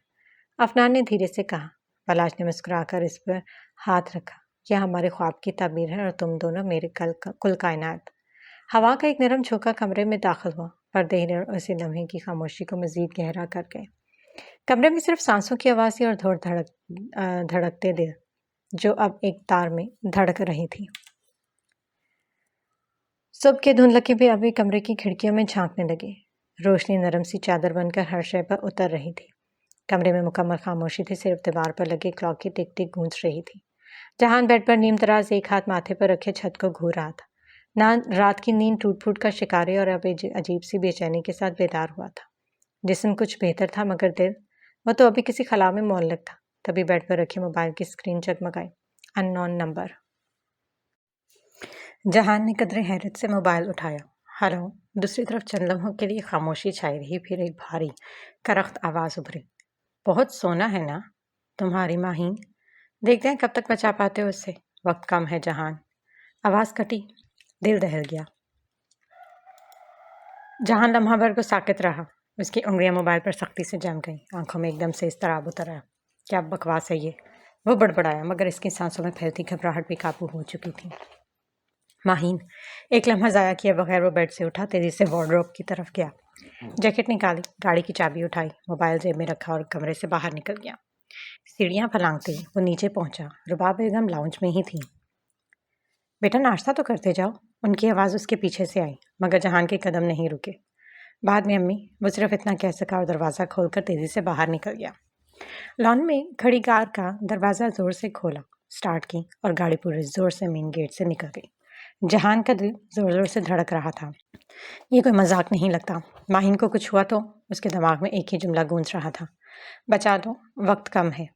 अफनान ने धीरे से कहा। बालाज ने मुस्कुराकर इस पर हाथ रखा। यह हमारे ख्वाब की ताबीर है और तुम दोनों मेरे कुल कायनात। हवा का एक नरम झोंका कमरे में दाखिल हुआ। पर्दे हिले और उसी लम्हे की खामोशी को मजीद गहरा कर गए। कमरे में सिर्फ सांसों की आवाज़ थी और धड़कते दिल जो अब एक तार में धड़क रही थी। सुबह के धुंधलके भी अभी कमरे की खिड़कियों में झांकने लगे। रोशनी नरम सी चादर बनकर हर शय पर उतर रही थी। कमरे में मुकम्मल खामोशी थी, सिर्फ दीवार पर लगे क्लॉक की टिक टिक गूंज रही थी। जहान बेड पर नीम तराज एक हाथ माथे पर रखे छत को घूर रहा था। रात की नींद टूट फूट कर शिकारी और अब अजीब सी बेचैनी के साथ बेदार हुआ था। जिस्म कुछ बेहतर था, मगर दिल, वह तो अभी किसी खला में मौलक था। तभी बेड पर रखे मोबाइल की स्क्रीन जगमगाई। Unknown number. जहान ने कदरे हैरत से मोबाइल उठाया। हेलो। दूसरी तरफ चंद लम्हों के लिए खामोशी छाई रही, फिर एक भारी करख्त आवाज़ उभरी। बहुत सोना है ना तुम्हारी माहीन, देखते हैं कब तक बचा पाते हो उससे, वक्त कम है जहान। आवाज़ कटी, दिल दहल गया। जहान लम्हा भर को साकित रहा। उसकी उंगलियां मोबाइल पर सख्ती से जम गईं, आंखों में एकदम से इस्तराब उतर आया। क्या बकवास है ये, वो बड़बड़ाया, मगर इसकी सांसों में फैलती घबराहट भी काबू हो चुकी थी। माहीन, एक लम्हा ज़ाया किए बगैर वो बेड से उठा, तेजी से वार्डरोब की तरफ गया। जैकेट निकाली, गाड़ी की चाबी उठाई, मोबाइल जेब में रखा और कमरे से बाहर निकल गया। सीढ़ियाँ फलांगते वो नीचे पहुंचा। रुबाब बेगम लाउंज में ही थी। बेटा नाश्ता तो करते जाओ, उनकी आवाज़ उसके पीछे से आई, मगर जहान के कदम नहीं रुके। बाद में अम्मी, वो सिर्फ इतना कह सका और दरवाज़ा खोलकर तेज़ी से बाहर निकल गया। लॉन में खड़ी कार का दरवाज़ा ज़ोर से खोला, स्टार्ट की और गाड़ी पूरे ज़ोर से मेन गेट से निकल गई। जहान का दिल ज़ोर ज़ोर से धड़क रहा था। ये कोई मजाक नहीं लगता। माहिन को कुछ हुआ तो? उसके दिमाग में एक ही जुमला गूंज रहा था, बचा दो, वक्त कम है।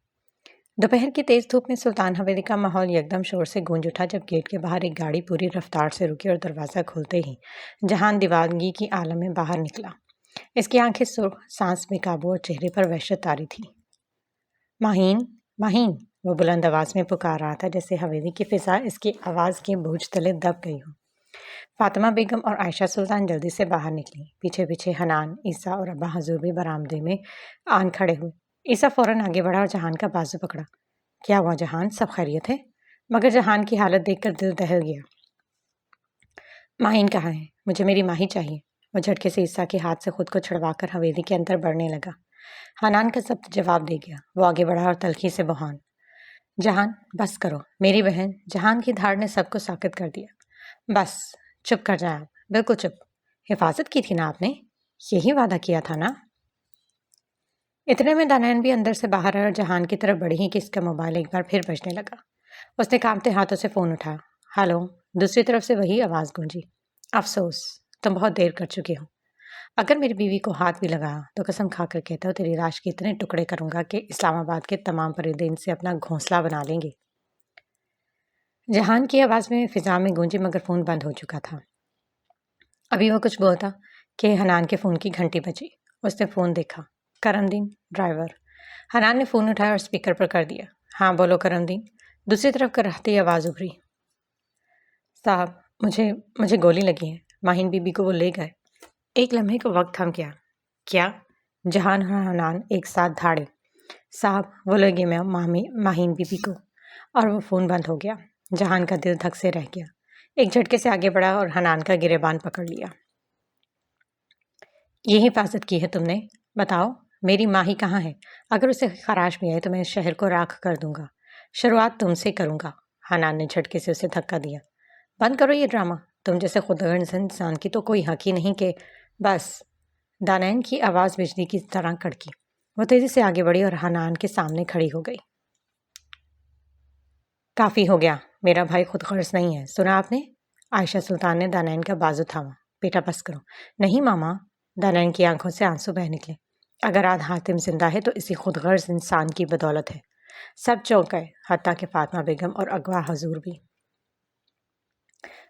दोपहर की तेज धूप में सुल्तान हवेली का माहौल एकदम शोर से गूंज उठा जब गेट के बाहर एक गाड़ी पूरी रफ्तार से रुकी और दरवाज़ा खुलते ही जहान दीवानगी की आलम में बाहर निकला। इसकी आंखें सुर्ख, सांस बेकाबू और चेहरे पर वहशत तारी थी। माहीन, माहीन, वो बुलंद आवाज़ में पुकार रहा था, जैसे हवेली की फिजा इसकी आवाज़ के बूझ तले दब गई हो। फातिमा बेगम और आयशा सुल्तान जल्दी से बाहर निकली। पीछे पीछे हनान, ईसा और अब्बा हजूर भी बरामदे में आन खड़े हुए। ईसा फौरन आगे बढ़ा और जहान का बाजू पकड़ा। क्या हुआ जहान, सब खैरियत है? मगर जहान की हालत देखकर दिल दहल गया। माहीन कहाँ है? मुझे मेरी माही चाहिए। वो झटके से ईसा के हाथ से खुद को छुड़वाकर हवेली के अंदर बढ़ने लगा। हनान का जब्त जवाब दे गया। वो आगे बढ़ा और तलखी से बहान, जहान बस करो। मेरी बहन। जहान की धाड़ ने सबको साकित कर दिया। बस चुप कर जाए आप, बिल्कुल चुप। हिफाजत की थी ना आपने, यही वादा किया था ना। इतने में दानैन भी अंदर से बाहर आया और जहान की तरफ बढ़ी ही कि इसका मोबाइल एक बार फिर बजने लगा। उसने कांपते हाथों से फ़ोन उठाया। हेलो। दूसरी तरफ से वही आवाज़ गूंजी। अफसोस, तुम बहुत देर कर चुके हो। अगर मेरी बीवी को हाथ भी लगा तो कसम खाकर कहता हूँ तेरी लाश के इतने टुकड़े करूंगा कि इस्लामाबाद के तमाम परिंदे इनसे अपना घोंसला बना लेंगे। जहान की आवाज़ में फिजा में गूंजी, मगर फ़ोन बंद हो चुका था। अभी वो कुछ बोलता कि हनान के फ़ोन की घंटी बजी। उसने फ़ोन देखा। करमदीन, ड्राइवर। हनान ने फ़ोन उठाया और स्पीकर पर कर दिया। हाँ बोलो करमदीन। दूसरी तरफ कराहती आवाज़ उभरी। साहब, मुझे मुझे गोली लगी है। माहिन बीबी को वो ले गए। एक लम्हे को वक्त थम गया। क्या? जहान और हनान एक साथ धाड़े। साहब, वो लगे मैं माहीन बीबी को, और वो फ़ोन बंद हो गया। जहान का दिल धक से रह गया। एक झटके से आगे बढ़ा और हनान का गिरेबान पकड़ लिया। ये हिफाजत की है तुमने? बताओ, मेरी माही कहाँ है? अगर उसे खराश भी आए तो मैं इस शहर को राख कर दूंगा। शुरुआत तुमसे करूंगा। हनान ने झटके से उसे धक्का दिया। बंद करो ये ड्रामा। तुम जैसे खुदगर्ज इंसान की तो कोई हक ही नहीं कि बस। दानैन की आवाज़ बिजली की तरह कड़की। वो तेजी से आगे बढ़ी और हनान के सामने खड़ी हो गई। काफ़ी हो गया। मेरा भाई खुदगर्ज नहीं है, सुना आपने? आयशा सुल्तान ने दानैन का बाजू थामा। बेटा बस करो। नहीं मामा। दानैन की आंखों से आंसू बह निकले। अगर आज हातिम जिंदा है तो इसी खुदगर्ज इंसान की बदौलत है। सब चौंक गए, हत्ता के फातिमा बेगम और अगवा हजूर भी।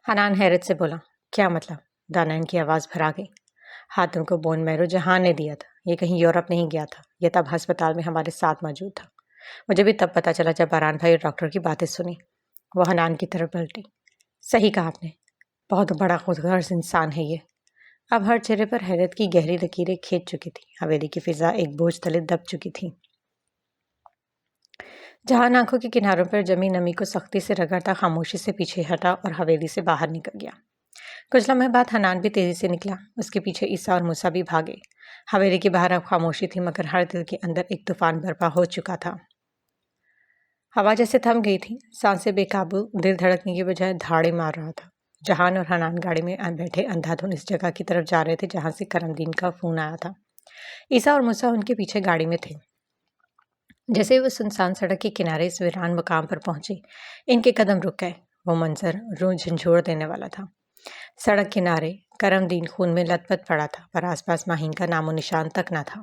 हनान हैरत से बोला, क्या मतलब? दानैन की आवाज़ भरा गई। हातिम को बोन मैरो जहान ने दिया था। ये कहीं यूरोप नहीं गया था। ये तब अस्पताल में हमारे साथ मौजूद था। मुझे भी तब पता चला जब बारान भाई और डॉक्टर की बातें सुनी। वो हनान की तरफ पलटी। सही कहा आपने, बहुत बड़ा खुदगर्ज इंसान है ये। अब हर चेहरे पर हैरत की गहरी लकीरें खींच चुकी थी। हवेली की फिजा एक बोझ तले दब चुकी थी। जहान आंखों के किनारों पर जमी नमी को सख्ती से रगड़ता खामोशी से पीछे हटा और हवेली से बाहर निकल गया। कुछ लम्हे बाद हनान भी तेजी से निकला। उसके पीछे ईसा और मूसा भी भागे। हवेली के बाहर अब खामोशी थी, मगर हर दिल के अंदर एक तूफान बर्पा हो चुका था। हवा जैसे थम गई थी। सांसें बेकाबू, दिल धड़कने की बजाय धाड़े मार रहा था। जहान और हनान गाड़ी में बैठे अंधाधुन इस जगह की तरफ जा रहे थे जहां से करमदीन का फोन आया था। ईसा और मूसा उनके पीछे गाड़ी में थे। जैसे ही वो सुनसान सड़क के किनारे इस वीरान मुकाम पर पहुंचे, इनके कदम रुक गए। वो मंजर रूह झंझोड़ देने वाला था। सड़क किनारे करमदीन खून में लथपथ पड़ा था, पर आसपास माहीन का नामो निशान तक न था।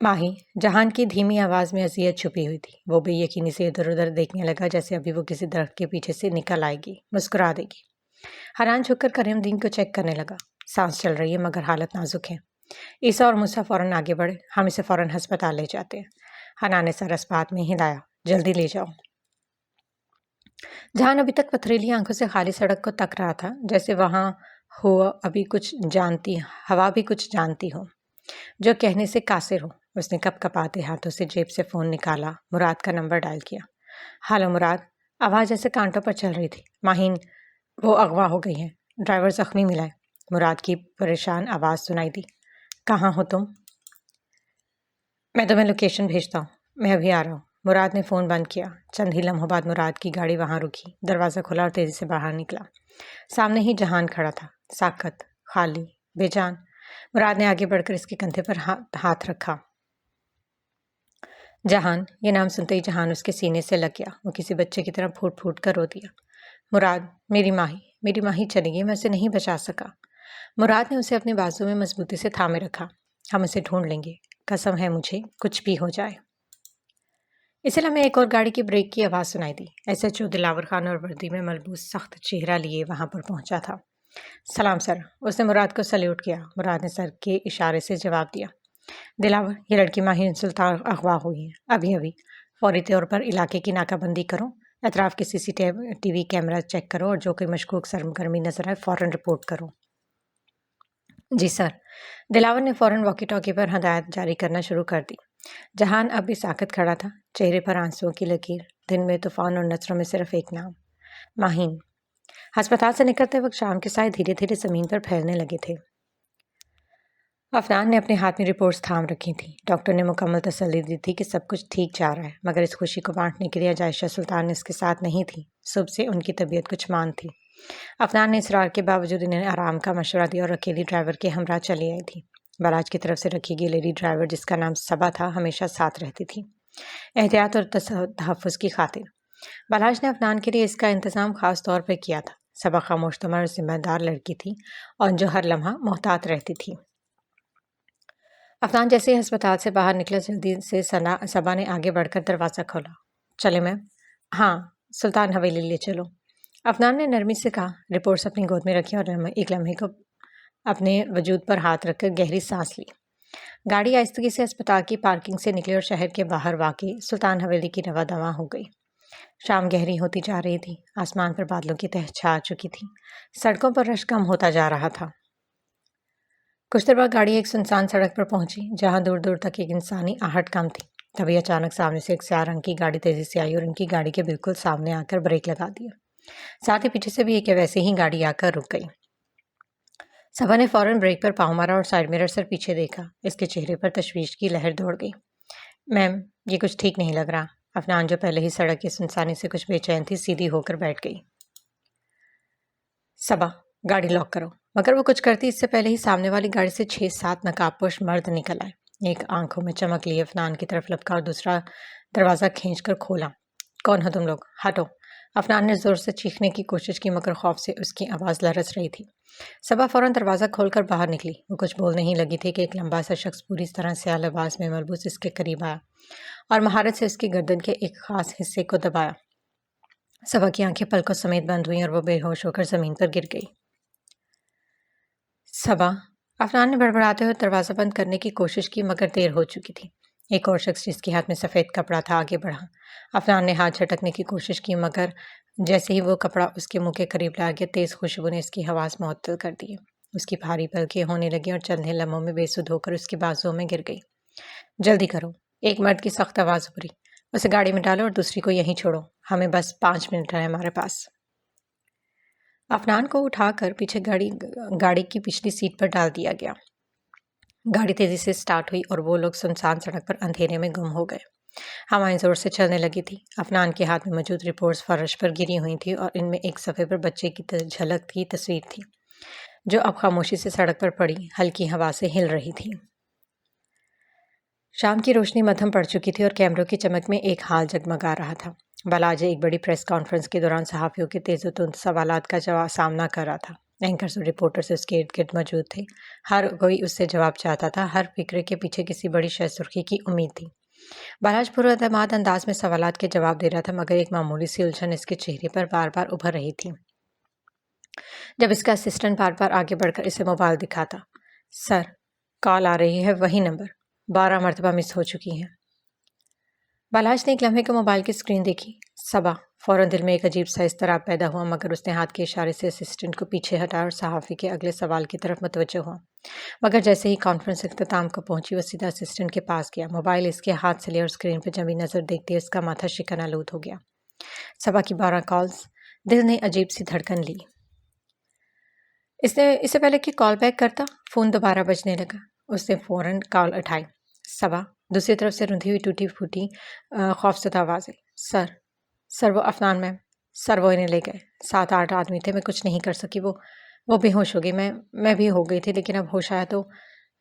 माही, जहान की धीमी आवाज में अजियत छुपी हुई थी। वो बेयकीनी से इधर उधर देखने लगा, जैसे अभी वो किसी दरख्त के पीछे से निकल आएगी, मुस्कुरा देगी। हरान झुककर करमदीन को चेक करने लगा। सांस चल रही है मगर हालत नाजुक है। ईसा और मूसा फौरन आगे बढ़े। हम इसे फौरन अस्पताल ले जाते हैं। हनान ने सर अस्पात में हिलाया। जल्दी ले जाओ। जहान अभी तक पथरीली आंखों से खाली सड़क को तक रहा था, जैसे वहां हो अभी कुछ जानती, हवा भी कुछ जानती हो, जो कहने से कासिर हो। उसने कपकपाते हाथों से जेब से फोन निकाला, मुराद का नंबर डायल किया। हेलो मुराद। आवाज ऐसे कांटों पर चल रही थी। माहीन, वो अगवा हो गई है। ड्राइवर जख्मी मिला है। मुराद की परेशान आवाज सुनाई दी। कहाँ हो तुम? मैं तुम्हें लोकेशन भेजता हूँ। मैं अभी आ रहा हूँ। मुराद ने फ़ोन बंद किया। चंद ही लम्हों बाद मुराद की गाड़ी वहाँ रुकी। दरवाज़ा खुला और तेज़ी से बाहर निकला। सामने ही जहान खड़ा था, साकत, खाली, बेजान। मुराद ने आगे बढ़कर इसके कंधे पर हाथ रखा। जहान, ये नाम सुनते ही जहान उसके सीने से लग गया। वो किसी बच्चे की तरह फूट फूट कर रो दिया। मुराद, मेरी माही चली गई, मैं उसे नहीं बचा सका। मुराद ने उसे अपने बाजू में मजबूती से थामे रखा। हम उसे ढूंढ लेंगे, कसम है मुझे, कुछ भी हो जाए। इसी लम्हे एक और गाड़ी की ब्रेक की आवाज़ सुनाई दी। एसएचओ दिलावर खान और वर्दी में मलबूस सख्त चेहरा लिए वहां पर पहुंचा था। सलाम सर। उसने मुराद को सल्यूट किया। मुराद ने सर के इशारे से जवाब दिया। दिलावर, ये लड़की माही सुल्तान अगवा हुई है अभी अभी। फौरी तौर पर इलाके की नाकाबंदी करो। अतराफ के सीसीटीवी कैमरा चेक करो और जो कोई मशकूक सरगर्मी नजर आए फौरन रिपोर्ट करो। जी सर। दिलावर ने फौरन वॉकी टॉकी पर हदायत जारी करना शुरू कर दी। जहान अब भी साकत खड़ा था, चेहरे पर आंसुओं की लकीर, दिन में तूफान और नजरों में सिर्फ एक नाम, माहीन। अस्पताल से निकलते वक्त शाम के साए धीरे धीरे जमीन पर फैलने लगे थे। अफनान ने अपने हाथ में रिपोर्ट्स थाम रखी थी। डॉक्टर ने मुकम्मल तसल्ली दी थी कि सब कुछ ठीक जा रहा है, मगर इस खुशी को बांटने के लिए आयशा सुल्तान इसके साथ नहीं थी। सुबह से उनकी तबीयत कुछ मान थी। अफनान ने इसरार के बावजूद इन्हें आराम का मशवरा दिया और अकेली ड्राइवर के हमरा चली आई थी। बराज की तरफ से रखी गई लेडी ड्राइवर, जिसका नाम सबा था, हमेशा साथ रहती थी, एहतियात और तहफ़्फ़ुज़ की खातिर। बलाज ने अफनान के लिए इसका इंतज़ाम ख़ास तौर पर किया था। सबा खामोश तमर और जिम्मेदार लड़की थी और जो हर लम्हा मोहतात रहती थी। अफनान जैसे ही अस्पताल से बाहर निकला, जल्दी से सबा ने आगे बढ़कर दरवाज़ा खोला। चले मैम? हाँ, सुल्तान हवेली ले चलो। अफनान ने नरमी से कहा। रिपोर्ट्स अपनी गोद में रखी और एक लम्हे को अपने वजूद पर हाथ रखकर गहरी सांस ली। गाड़ी आहिस्तगी से अस्पताल की पार्किंग से निकली और शहर के बाहर वाक़ई सुल्तान हवेली की रवा दवा हो गई। शाम गहरी होती जा रही थी। आसमान पर बादलों की तह छा चुकी थी। सड़कों पर रश कम होता जा रहा था। कुछ देर बाद गाड़ी एक सुनसान सड़क पर पहुंची जहां दूर दूर तक एक इंसानी आहट कम थी। तभी अचानक सामने से एक स्याह रंग की गाड़ी तेजी से आई और उनकी गाड़ी के बिल्कुल सामने आकर ब्रेक लगा दिया। साथ ही पीछे से भी एक वैसे ही गाड़ी आकर रुक गई। सबा ने फौरन ब्रेक पर पाँव मारा और साइड मिरर से पीछे देखा। इसके चेहरे पर तशवीश की लहर दौड़ गई। मैम, ये कुछ ठीक नहीं लग रहा। अफनान, जो पहले ही सड़क की सुनसानी से कुछ बेचैन थी, सीधी होकर बैठ गई। सबा, गाड़ी लॉक करो। मगर वो कुछ करती इससे पहले ही सामने वाली गाड़ी से 6-7 नकाबपोश मर्द निकल आए। एक आंखों में चमक लिए अफनान की तरफ लपका और दूसरा दरवाज़ा खींचकर खोला। कौन हो तुम लोग? हटो। अफनान ने ज़ोर से चीखने की कोशिश की मगर खौफ से उसकी आवाज़ लरस रही थी। सबा फौरन दरवाज़ा खोलकर बाहर निकली। वो कुछ बोलने ही लगी थी कि एक लंबा सा शख्स पूरी तरह स्याह लिबास में मलबूस इसके करीब आया और महारत से उसकी गर्दन के एक खास हिस्से को दबाया। सबा की आंखें पलकों समेत बंद हुईं और वो बेहोश होकर ज़मीन पर गिर गई। सबा, अफनान ने बड़बड़ाते हुए दरवाज़ा बंद करने की कोशिश की मगर देर हो चुकी थी। एक और शख्स जिसके हाथ में सफ़ेद कपड़ा था आगे बढ़ा। अफनान ने हाथ झटकने की कोशिश की मगर जैसे ही वो कपड़ा उसके मुंह के करीब ला गया, तेज़ खुशबू ने इसकी हवास मुअत्तल कर दी। उसकी भारी पलकें होने लगी और चंद लम्हों में बेसुध होकर उसकी बाजुओं में गिर गई। जल्दी करो, एक मर्द की सख्त आवाज़ उभरी। उसे गाड़ी में डालो और दूसरी को यहीं छोड़ो। हमें बस 5 मिनट है हमारे पास। अफनान को उठाकर पीछे गाड़ी की पिछली सीट पर डाल दिया गया। गाड़ी तेजी से स्टार्ट हुई और वो लोग सुनसान सड़क पर अंधेरे में गुम हो गए। हवाएं जोर से चलने लगी थी। अफनान के हाथ में मौजूद रिपोर्ट्स फर्श पर गिरी हुई थी और इनमें एक सफ़े पर बच्चे की झलक की तस्वीर थी जो अब खामोशी से सड़क पर पड़ी हल्की हवा से हिल रही थी। शाम की रोशनी मध्यम पड़ चुकी थी और कैमरों की चमक में एक हाल जगमगा रहा था। बालाजी एक बड़ी प्रेस कॉन्फ्रेंस के दौरान सहाफ़ियों के तेज़-ओ-तुंद सवालात का सामना कर रहा था। एंकर्स और रिपोर्टर्स उसके इर्द गिर्द मौजूद थे। हर कोई उससे जवाब चाहता था। हर फिक्रे के पीछे किसी बड़ी शय सुर्खी की उम्मीद थी। बालाज पुरअतमाद अंदाज में सवालात के जवाब दे रहा था मगर एक मामूली सी उलझन इसके चेहरे पर बार बार उभर रही थी। जब इसका असिस्टेंट बार बार आगे बढ़कर इसे मोबाइल दिखाता। सर, कॉल आ रही है, वही नंबर 12 मरतबा मिस हो चुकी हैं। बालाज ने एक लम्हे को मोबाइल की स्क्रीन देखी। सबा, फौरन दिल में एक अजीब सा इस्तराब पैदा हुआ मगर उसने हाथ के इशारे से असिस्टेंट को पीछे हटाया और सहाफ़ी के अगले सवाल की तरफ मुतवज्जो हुआ। मगर जैसे ही कॉन्फ्रेंस इख्तिताम को पहुंची वो सीधा असिस्टेंट के पास गया। मोबाइल इसके हाथ से लिया और स्क्रीन पर जमी नज़र देखते उसका माथा शिकन आलूद हो गया। सबा की 12 कॉल्स। दिल ने अजीब सी धड़कन ली। इससे पहले कि कॉल बैक करता, फ़ोन दोबारा बजने लगा। उसने फ़ौरन कॉल उठाई। सबा, दूसरी तरफ से रुंधी हुई टूटी फूटी खौफज़दा आवाज़ आई। सर वो अफनान मैम, सर वो इन्हें ले गए। 7-8 आदमी थे, मैं कुछ नहीं कर सकी। वो बेहोश हो गई। मैं भी हो गई थी लेकिन अब होश आया तो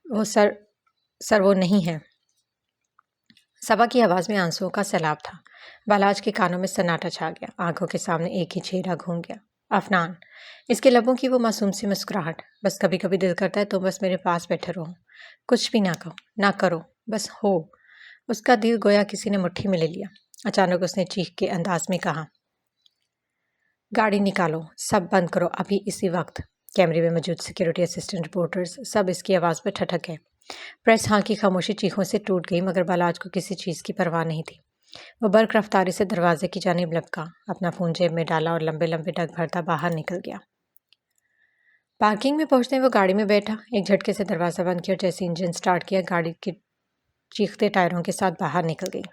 वो सर वो नहीं है। सबा की आवाज़ में आंसुओं का सैलाब था। बालाज के कानों में सन्नाटा छा गया। आंखों के सामने एक ही चेहरा घूम गया। अफनान। इसके लबों की वो मासूम सी मुस्कुराहट। बस कभी कभी दिल करता है तो बस मेरे पास बैठे रहो, कुछ भी ना कहो ना करो, बस हो। उसका दिल गोया किसी ने मुट्ठी में ले लिया। अचानक उसने चीख के अंदाज में कहा, गाड़ी निकालो, सब बंद करो अभी इसी वक्त। कैमरे में मौजूद सिक्योरिटी असिस्टेंट रिपोर्टर्स सब इसकी आवाज़ पर ठठक गए। प्रेस हाल की खामोशी चीखों से टूट गई मगर बालाज को किसी चीज़ की परवाह नहीं थी। वो बर्क रफ्तारी से दरवाजे की जानिब लपका, अपना फ़ोन जेब में डाला और लंबे लंबे डग भरता बाहर निकल गया। पार्किंग में पहुंचते वो गाड़ी में बैठा, एक झटके से दरवाज़ा बंद किया और जैसे इंजन स्टार्ट किया गाड़ी के चीखते टायरों के साथ बाहर निकल गई।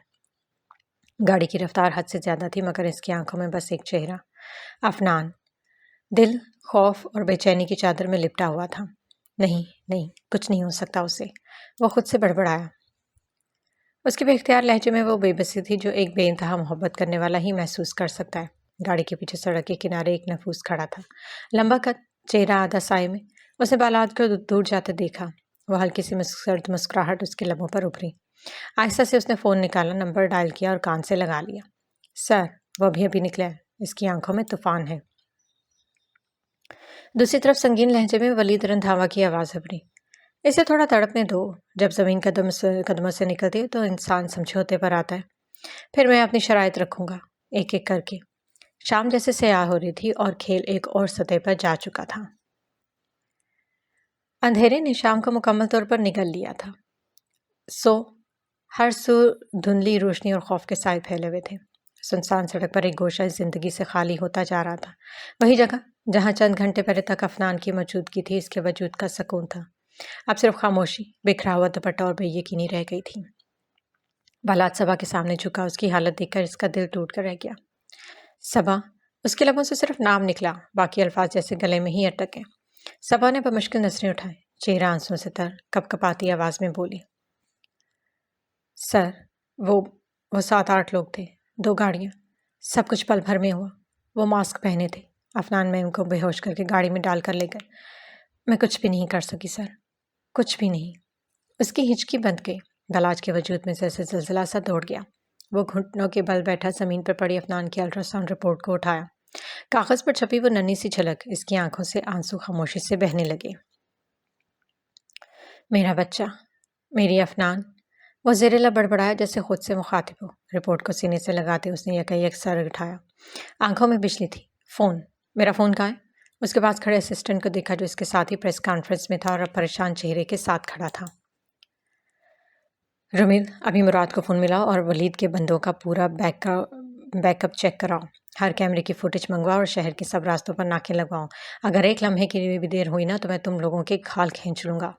गाड़ी की रफ्तार हद से ज़्यादा थी मगर इसकी आंखों में बस एक चेहरा, अफनान। दिल खौफ और बेचैनी की चादर में लिपटा हुआ था। नहीं, कुछ नहीं हो सकता उसे, वो खुद से बड़बड़ाया। उसके बेख्तियार लहजे में वो बेबसी थी जो एक बेइंतहा मोहब्बत करने वाला ही महसूस कर सकता है। गाड़ी के पीछे सड़क के किनारे एक नफूस खड़ा था, लंबा कद, चेहरा आधा साए में। उसने बालाद को दूर जाते देखा। वह हल्की सी सर्द मुस्कुराहट उसके लबों पर उभरी। आहिस्ता से उसने फ़ोन निकाला, नंबर डायल किया और कान से लगा लिया। सर, वो अभी निकला है, इसकी आंखों में तूफान है। दूसरी तरफ संगीन लहजे में वलीद रंधावा की आवाज़ उभरी, इसे थोड़ा तड़पने दो, जब ज़मीन कदमों से निकलती है तो इंसान समझौते पर आता है। फिर मैं अपनी शराइत रखूँगा, एक एक करके। शाम जैसे सयाह हो रही थी और खेल एक और सतह पर जा चुका था। अंधेरे ने शाम को मुकम्मल तौर पर निगल लिया था। हर सू धुंधली रोशनी और खौफ के साए फैले हुए थे। सुनसान सड़क पर एक गोशा जिंदगी से खाली होता जा रहा था। वही जगह जहाँ चंद घंटे पहले तक अफनान की मौजूदगी थी, इसके वजूद का सुकून था। अब सिर्फ खामोशी, बिखरा हुआ दुपट्टा और बेयकीनी रह गई थी। बालाज सबा के सामने झुका, उसकी हालत देखकर इसका दिल टूट कर रह गया। सबा, उसके लबों से सिर्फ नाम निकला, बाकी अल्फाज जैसे गले में ही अटक गए। सबा ने बमुश्किल नजरें उठाई, चेहरा आंसुओं से तर, कपकपाती आवाज में बोली, सर, वो 7-8 लोग थे, 2 गाड़ियाँ, सब कुछ पल भर में हुआ। वो मास्क पहने थे, अफनान मैम को बेहोश करके गाड़ी में डालकर ले गए। मैं कुछ भी नहीं कर सकी सर, कुछ भी नहीं। उसकी हिचकी बंद गई, बालाज के वजूद में जैसे जलजला सा दौड़ गया। वो घुटनों के बल बैठा जमीन पर पड़ी अफनान की अल्ट्रासाउंड रिपोर्ट को उठाया। कागज पर छपी वो नन्ही सी झलक, इसकी आंखों से आंसू खामोशी से बहने लगे। मेरा बच्चा, मेरी अफनान, वो ज़ेरेला बड़बड़ाया जैसे खुद से मुखातिब हो। रिपोर्ट को सीने से लगाते उसने यकायक सर उठाया, आंखों में बिजली थी। फ़ोन, मेरा फ़ोन कहाँ है? उसके पास खड़े असिस्टेंट को देखा जो इसके साथ ही प्रेस कॉन्फ्रेंस में था और अब परेशान चेहरे के साथ खड़ा था। रुमिल, अभी मुराद को फ़ोन मिला और वलीद के बंदों का पूरा बैकअप चेक कराओ। हर कैमरे की फुटेज मंगवाओ और शहर के सब रास्तों पर नाके लगवाओ। अगर एक लम्हे के लिए भी देर हुई ना तो मैं तुम लोगों के खाल खींच लूँगा।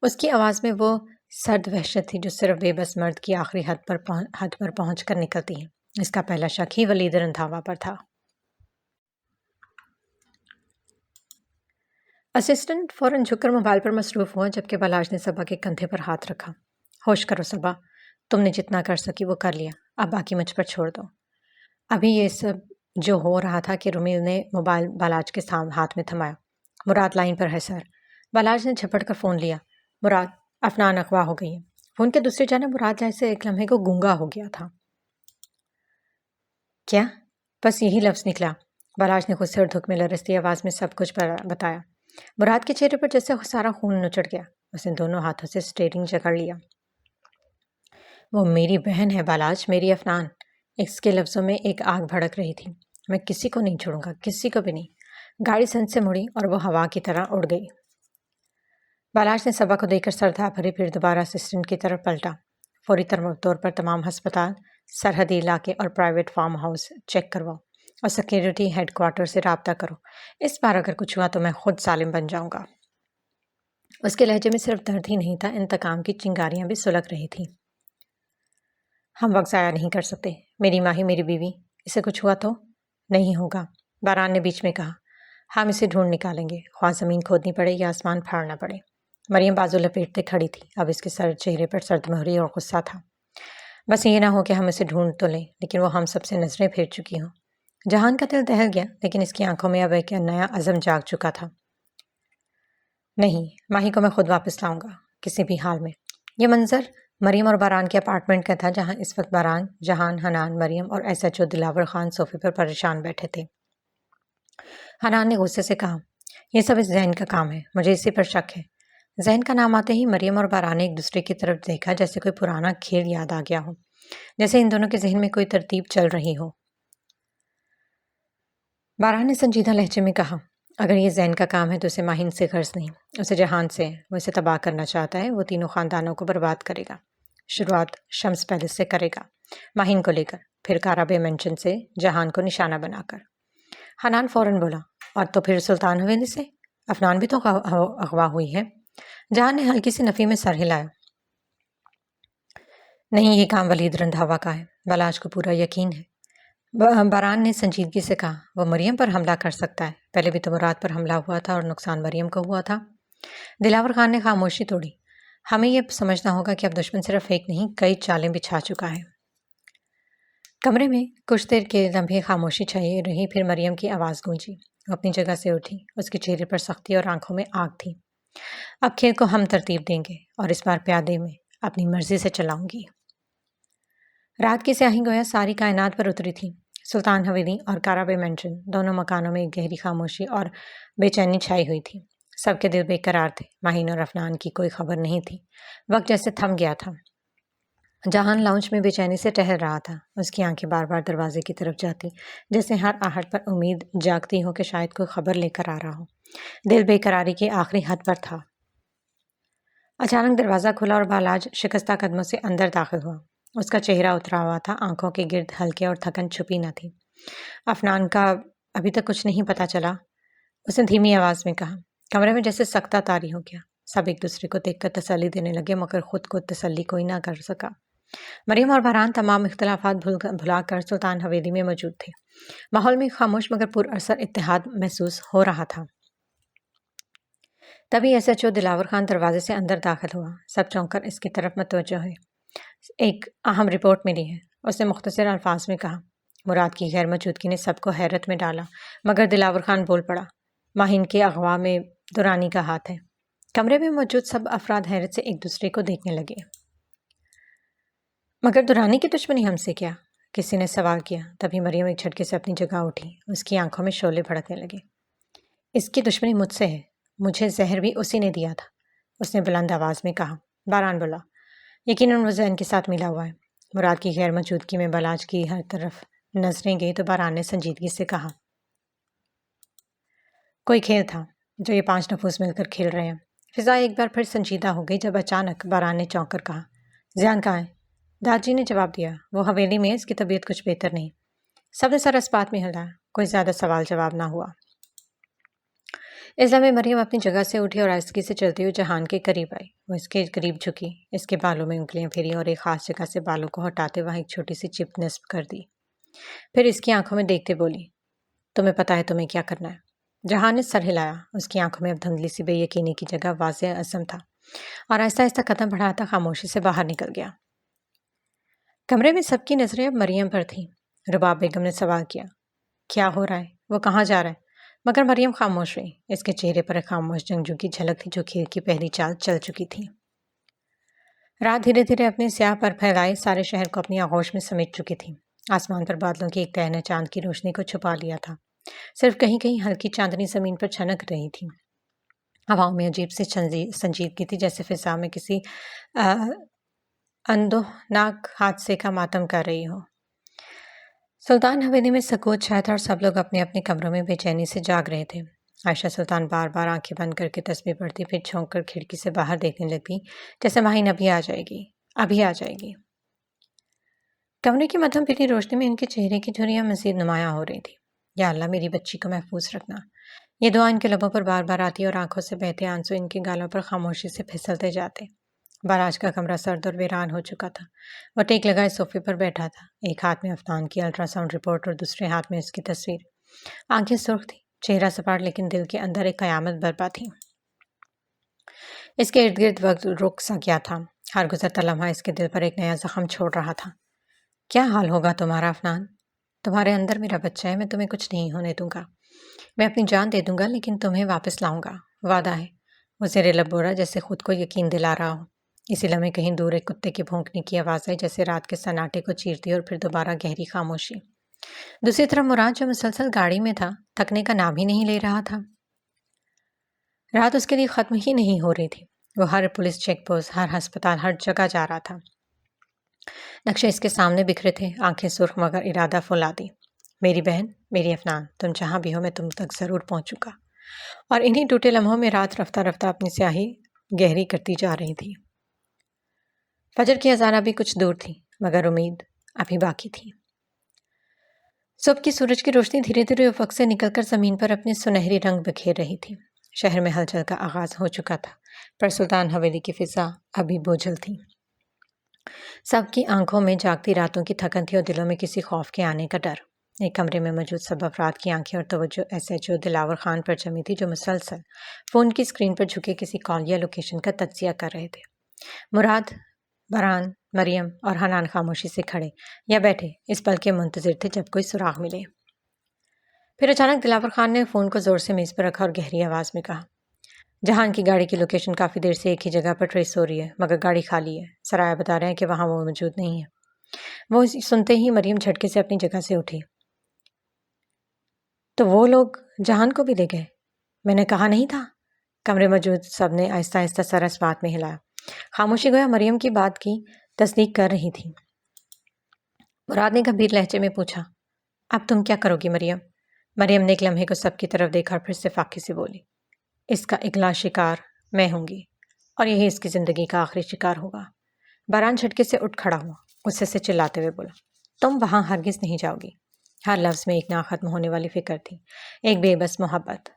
उसकी आवाज़ में वो सर्द वहशत थी जो सिर्फ बेबस मर्द की आखिरी हद पर पहुँच कर निकलती है। इसका पहला शक ही वलीद रंधावा पर था। असिस्टेंट फौरन झुककर मोबाइल पर मसरूफ़ हुआ जबकि बालाज ने सबा के कंधे पर हाथ रखा। होश करो सबा, तुमने जितना कर सकी वो कर लिया, अब बाकी मुझ पर छोड़ दो। अभी ये सब जो हो रहा था कि रुमील ने मोबाइल बालाज के हाथ में थमाया। मुराद लाइन पर है सर। बालाज ने झपट कर फ़ोन लिया। मुराद, अफनान अगवा हो गई है। फ़ोन के दूसरी जानब मुराद जैसे एक लम्हे को गूंगा हो गया था। क्या? बस यही लफ्ज़ निकला। बालाज ने खुद से धुक में लरसती आवाज़ में सब कुछ बताया। मुराद के चेहरे पर जैसे सारा खून नुचड़ गया। उसने दोनों हाथों से स्टीयरिंग जकड़ लिया। वो मेरी बहन है बालाज, मेरी अफनान। इसके लफ्ज़ों में एक आग भड़क रही थी। मैं किसी को नहीं छोड़ूंगा, किसी को भी नहीं। गाड़ी संत से मुड़ी और वो हवा की तरह उड़ गई। बालाज ने सबा को देखकर सरधा भरी, फिर दोबारा असिस्टेंट की तरफ पलटा। फौरी तौर पर तमाम अस्पताल, सरहदी इलाके और प्राइवेट फार्म हाउस चेक करवाओ और सिक्योरिटी हेडक्वार्टर से रब्ता करो। इस बार अगर कुछ हुआ तो मैं खुद सालिम बन जाऊंगा। उसके लहजे में सिर्फ दर्द ही नहीं था, इंतकाम की चिंगारियां भी सुलग रही थी। हम वक्त ज़ाया नहीं कर सकते। मेरी माही, मेरी बीवी, इसे कुछ हुआ तो नहीं होगा, बारान ने बीच में कहा। हम इसे ढूंढ निकालेंगे, ख्वाह ज़मीन खोदनी पड़े या आसमान फाड़ना पड़े। मरियम बाजू लपेटते खड़ी थी। अब इसके चेहरे पर सर्दमहरी और गुस्सा था। बस ये ना हो कि हम इसे ढूंढ तो लें लेकिन वो हम सबसे नजरें फेर चुकी हों। जहान का दिल दहल गया, लेकिन इसकी आंखों में अब एक नया अज़म जाग चुका था। नहीं, माही को मैं खुद वापस लाऊंगा, किसी भी हाल में। यह मंजर मरियम और बारान के अपार्टमेंट का था, जहां इस वक्त बारान, जहान, हनान, मरियम और एसएचओ दिलावर खान सोफे पर परेशान बैठे थे। हनान ने गुस्से से कहा, यह सब इस जैन का काम है, मुझे इसी पर शक है। जैन का नाम आते ही मरियम और बारान ने एक दूसरे की तरफ देखा, जैसे कोई पुराना खेल याद आ गया हो, जैसे इन दोनों के जहन में कोई तरतीब चल रही हो। बारान ने संजीदा लहजे में कहा, अगर ये जैन का काम है तो उसे माहिन से गर्ज नहीं, उसे जहान से। वो इसे तबाह करना चाहता है, वो तीनों खानदानों को बर्बाद करेगा। शुरुआत शम्स पैलेस से करेगा, माहिन को लेकर, फिर काराबे मेंशन से, जहान को निशाना बनाकर। हनान फौरन बोला, और तो फिर सुल्तान हवेली से? अफनान भी तो अगवा हुई है। जहान ने हल्की सी नफ़ी में सर हिलाया। नहीं, ये काम वलीद रंधावा का है, बालाज को पूरा यकीन है। बारान ने संजीदगी से कहा, वो मरियम पर हमला कर सकता है, पहले भी तो मुराद पर हमला हुआ था और नुकसान मरियम को हुआ था। दिलावर खान ने खामोशी तोड़ी, हमें यह समझना होगा कि अब दुश्मन सिर्फ एक नहीं, कई चालें बिछा चुका है। कमरे में कुछ देर के लम्हे खामोशी छाई रही, फिर मरियम की आवाज़ गूंजी। वो अपनी जगह से उठी, उसके चेहरे पर सख्ती और आंखों में आग थी। अब खेल को हम तरतीब देंगे और इस बार प्यादे में अपनी मर्जी से चलाऊंगी। रात की स्याही गोया सारी कायनात पर उतरी थी। सुल्तान हवेली और काराबे मेंशन, दोनों मकानों में एक गहरी खामोशी और बेचैनी छाई हुई थी। सबके दिल बेकरार थे। माहिन और अफनान की कोई खबर नहीं थी। वक्त जैसे थम गया था। जहान लाउंज में बेचैनी से टहल रहा था। उसकी आंखें बार बार दरवाजे की तरफ जाती, जैसे हर आहट पर उम्मीद जागती हो कि शायद कोई खबर लेकर आ रहा हो। दिल बेकरारी की आखिरी हद पर था। अचानक दरवाज़ा खुला और बालाज शिकस्ता कदमों से अंदर दाखिल हुआ। उसका चेहरा उतरा हुआ था, आंखों के गिर्द हल्के और थकन छुपी न थी। अफनान का अभी तक कुछ नहीं पता चला, उसने धीमी आवाज़ में कहा। कमरे में जैसे सख्ता तारी हो गया। سب ایک دوسرے کو دیکھ کر تسلی دینے لگے مگر خود کو تسلی کوئی نہ کر سکا۔ مریم اور بہران تمام اختلافات بھلا کر سلطان حویلی میں موجود تھے۔ ماحول میں خاموش مگر پر اثر اتحاد محسوس ہو رہا تھا۔ تبھی SHO دلاور خان دروازے سے اندر داخل ہوا۔ سب چونک کر اس کی طرف متوجہ ہوئے۔ ایک اہم رپورٹ ملی ہے، اس نے مختصر الفاظ میں کہا۔ مراد کی غیر موجودگی نے سب کو حیرت میں ڈالا مگر دلاور خان بول پڑا، ماہین کے اغوا میں درانی کا ہاتھ ہے۔ کمرے میں موجود سب افراد حیرت سے ایک دوسرے کو دیکھنے لگے۔ مگر درانی کی دشمنی ہم سے کیا؟ کسی نے سوال کیا۔ تبھی مریم ایک جھٹکے سے اپنی جگہ اٹھی۔ اس کی آنکھوں میں شعلے بھڑکنے لگے۔ اس کی دشمنی مجھ سے ہے، مجھے زہر بھی اسی نے دیا تھا، اس نے بلند آواز میں کہا۔ بہران بولا، یقیناً وہ ذہن کے ساتھ ملا ہوا ہے۔ مراد کی غیر موجودگی میں بلاج کی ہر طرف نظریں گئی تو بہران نے سنجیدگی سے کہا، کوئی کھیل تھا جو یہ 5 نفوس مل کر کھیل رہے ہیں۔ فضا ایک بار پھر سنجیدہ ہو گئی جب اچانک بہران نے چونک کر کہا، زیان کہاں ہے؟ داد جی نے جواب دیا، وہ حویلی میں، اس کی طبیعت کچھ بہتر نہیں۔ سب نے سر اس بات میں ہلایا، کوئی زیادہ سوال جواب نہ ہوا۔ اس لمحے مریم اپنی جگہ سے اٹھی اور آہستگی سے چلتی ہوئی جہان کے قریب آئی۔ وہ اس کے قریب جھکی، اس کے بالوں میں انگلیاں پھیری اور ایک خاص جگہ سے بالوں کو ہٹاتے وہاں ایک چھوٹی سی چپ نصب کر دی۔ پھر اس کی آنکھوں میں دیکھتے بولی، تمہیں پتہ ہے تمہیں کیا کرنا ہے؟ جہان نے سر ہلایا۔ اس کی آنکھوں میں اب دھندلی سی بے یقینی کی جگہ واضح عزم تھا اور آہستہ آہستہ قدم بڑھاتا خاموشی سے باہر نکل گیا۔ کمرے میں سب کی نظریں اب مریم پر تھیں۔ رباب بیگم نے سوال کیا، کیا ہو رہا ہے؟ وہ کہاں جا رہا ہے؟ مگر مریم خاموش رہی۔ اس کے چہرے پر ایک خاموش جنگجو کی جھلک تھی جو کھیل کی پہلی چال چل چکی تھی۔ رات دھیرے دھیرے اپنے سیاہ پر پھیلائے سارے شہر کو اپنی آغوش میں سمیٹ چکی تھی۔ آسمان پر بادلوں کی ایک تہہ نے چاند کی روشنی کو چھپا لیا تھا۔ صرف کہیں کہیں ہلکی چاندنی زمین پر چھنک رہی تھی۔ ہواؤں میں عجیب سی سنجیدگی تھی، جیسے فضا میں کسی اندوہناک حادثے کا ماتم کر رہی ہو۔ سلطان حویلی میں سکوت چھایا تھا اور سب لوگ اپنے اپنے کمروں میں بے چینی سے جاگ رہے تھے۔ عائشہ سلطان بار بار آنکھیں بند کر کے تسبیح پڑھتی، پھر جھونک کر کھڑکی سے باہر دیکھنے لگتی، جیسے ماہین ابھی آ جائے گی، ابھی آ جائے گی۔ کمرے کی مدھم پیلی روشنی میں ان کے چہرے کی جھریاں مزید نمایاں ہو رہی تھی۔ یا اللہ، میری بچی کو محفوظ رکھنا، یہ دعا ان کے لبوں پر بار بار آتی اور آنکھوں سے بہتے آنسو ان کے گالوں پر خاموشی سے پھسلتے جاتے۔ باراج کا کمرہ سرد اور ویران ہو چکا تھا۔ وہ ٹیک لگائے صوفے پر بیٹھا تھا، ایک ہاتھ میں افنان کی الٹرا ساؤنڈ رپورٹ اور دوسرے ہاتھ میں اس کی تصویر۔ آنکھیں سرخ تھیں، چہرہ سپاٹ، لیکن دل کے اندر ایک قیامت برپا تھی۔ اس کے ارد گرد وقت رک سا گیا تھا، ہر گزرتا لمحہ اس کے دل پر ایک نیا زخم چھوڑ رہا تھا۔ کیا حال ہوگا تمہارا افنان؟ تمہارے اندر میرا بچہ ہے، میں تمہیں کچھ نہیں ہونے دوں گا، میں اپنی جان دے دوں گا لیکن تمہیں واپس لاؤں گا، وعدہ ہے۔ وہ زیر لب بولا جیسے خود کو یقین دلا رہا ہو۔ اسی لمحے کہیں دور ایک کتے کے بھونکنے کی آواز آئی، جیسے رات کے سناٹے کو چیرتی اور پھر دوبارہ گہری خاموشی۔ دوسری طرف مراد جو مسلسل گاڑی میں تھا، تھکنے کا نام ہی نہیں لے رہا تھا۔ رات اس کے لیے ختم ہی نہیں ہو رہی تھی۔ وہ ہر پولیس چیک پوسٹ، ہر ہسپتال، ہر جگہ جا رہا تھا۔ نقشے اس کے سامنے بکھرے تھے، آنکھیں سرخ مگر ارادہ فولادی۔ میری بہن، میری افنان، تم جہاں بھی ہو میں تم تک ضرور پہنچوں گا۔ اور انہی ٹوٹے لمحوں میں رات رفتہ رفتہ اپنی سیاہی گہری کرتی جا رہی تھی۔ فجر کی اذان ابھی کچھ دور تھی مگر امید ابھی باقی تھی۔ صبح کی سورج کی روشنی دھیرے دھیرے افق سے نکل کر زمین پر اپنے سنہری رنگ بکھیر رہی تھی۔ شہر میں ہلچل کا آغاز ہو چکا تھا، پر سلطان حویلی کی فضا ابھی بوجھل تھی۔ سب کی آنکھوں میں جاگتی راتوں کی تھکن تھی اور دلوں میں کسی خوف کے آنے کا ڈر۔ ایک کمرے میں موجود سب افراد کی آنکھیں اور توجہ SHO دلاور خان پر جمی تھی، جو مسلسل فون کی اسکرین پر جھکے کسی کال یا لوکیشن کا تجزیہ کر رہے تھے۔ مراد، بہران، مریم اور حنان خاموشی سے کھڑے یا بیٹھے اس پل کے منتظر تھے جب کوئی سراغ ملے۔ پھر اچانک دلاور خان نے فون کو زور سے میز پر رکھا اور گہری آواز میں کہا، جہان کی گاڑی کی لوکیشن کافی دیر سے ایک ہی جگہ پر ٹریس ہو رہی ہے مگر گاڑی خالی ہے، سرایہ بتا رہے ہیں کہ وہاں وہ موجود نہیں ہے۔ وہ سنتے ہی مریم جھٹکے سے اپنی جگہ سے اٹھی۔ تو وہ لوگ جہان کو بھی لے گئے؟ میں نے کہا نہیں تھا؟ کمرے موجود سب نے آہستہ آہستہ سر اس بات میں ہلایا۔ خاموشی گویا مریم کی بات کی تصدیق کر رہی تھی۔ مراد نے گمبھیر لہجے میں پوچھا، اب تم کیا کرو گی مریم؟ مریم نے ایک لمحے کو سب کی طرف دیکھا اور پھر سے فاقے سے بولی، اس کا اگلا شکار میں ہوں گی اور یہی اس کی زندگی کا آخری شکار ہوگا۔ بہران جھٹکے سے اٹھ کھڑا ہوا، غصے سے چلاتے ہوئے بولا، تم وہاں ہرگز نہیں جاؤ گی۔ ہر لفظ میں ایک نہ ختم ہونے والی فکر تھی، ایک بے بس محبت۔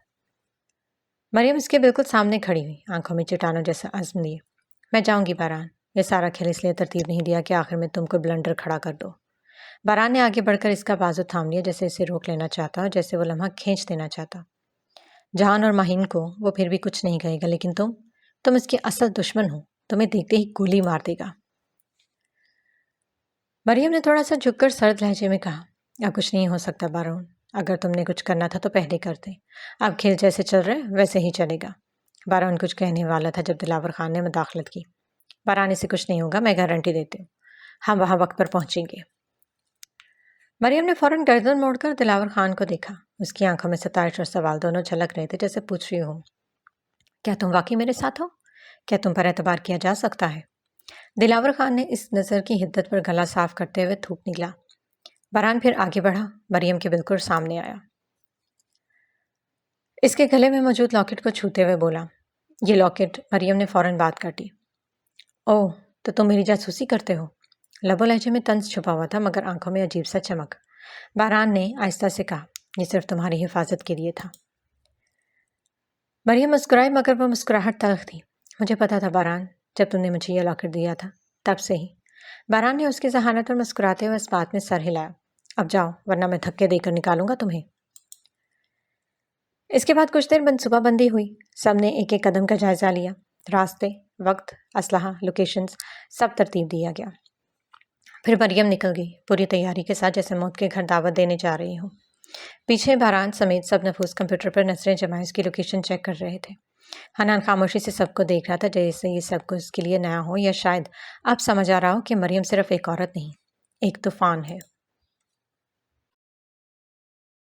مریم اس کے بالکل سامنے کھڑی ہوئی، آنکھوں میں چٹانوں جیسا عزم لیے۔ میں جاؤں گی باران، یہ سارا کھیل اس لیے ترتیب نہیں دیا کہ آخر میں تم کو بلنڈر کھڑا کر دو۔ باران نے آگے بڑھ کر اس کا بازو تھام لیا، جیسے اسے روک لینا چاہتا اور جیسے وہ لمحہ کھینچ دینا چاہتا۔ جہان اور ماہین کو وہ پھر بھی کچھ نہیں کہے گا، لیکن تم اس کی اصل دشمن ہو، تمہیں دیکھتے ہی گولی مار دے گا۔ مریم نے تھوڑا سا جھک کر سرد لہجے میں کہا، اب کچھ نہیں ہو سکتا بارون، اگر تم نے کچھ کرنا تھا تو پہلے کرتے، اب کھیل جیسے چل رہے ویسے ہی چلے گا۔ بارون کچھ کہنے والا تھا جب دلاور خان نے مداخلت کی۔ باران سے کچھ نہیں ہوگا، میں گارنٹی دیتی ہوں، ہم وہاں وقت پر پہنچیں گے۔ مریم نے فوراً گردن موڑ کر دلاور خان کو دیکھا، اس کی آنکھوں میں ستائش اور سوال دونوں جھلک رہے تھے، جیسے پوچھ رہی ہوں، کیا تم واقعی میرے ساتھ ہو؟ کیا تم پر اعتبار کیا جا سکتا ہے؟ دلاور خان نے اس نظر کی حدت پر گلا صاف کرتے ہوئے تھوک نکلا۔ باران پھر آگے بڑھا، مریم کے بالکل سامنے آیا، اس کے گلے میں موجود لاکٹ کو چھوتے ہوئے بولا، یہ لاکٹ۔ مریم نے فوراً بات کاٹی، اوہ تو تم میری جاسوسی کرتے ہو؟ لب و لہجے میں طنز چھپا ہوا تھا، مگر آنکھوں میں عجیب سا چمک۔ باران نے آہستہ سے کہا، یہ صرف تمہاری حفاظت کے لیے تھا۔ مریم مسکرائی، مگر وہ مسکراہٹ تلخ تھی۔ مجھے پتا تھا باران، جب تم نے مجھے یہ لاکٹ دیا تھا تب سے ہی۔ باران نے اس کی ذہانت پر مسکراتے ہوئے اس بات میں سر ہلایا، اب جاؤ ورنہ میں دھکے دے کر نکالوں گا تمہیں۔ اس کے بعد کچھ دیر منصوبہ بندی ہوئی، سب نے ایک ایک قدم کا جائزہ لیا، راستے، وقت، اسلحہ، لوکیشنز، سب ترتیب دیا گیا۔ پھر مریم نکل گئی، پوری تیاری کے ساتھ، جیسے موت کے گھر دعوت دینے جا رہی ہوں۔ پیچھے باران سمیت سب نفوس کمپیوٹر پر نظریں جمائے اس کی لوکیشن چیک کر رہے تھے۔ حنان خاموشی سے سب کو دیکھ رہا تھا، جیسے یہ سب کچھ اس کے لیے نیا ہو، یا شاید اب سمجھ آ رہا ہو کہ مریم صرف ایک عورت نہیں، ایک طوفان ہے۔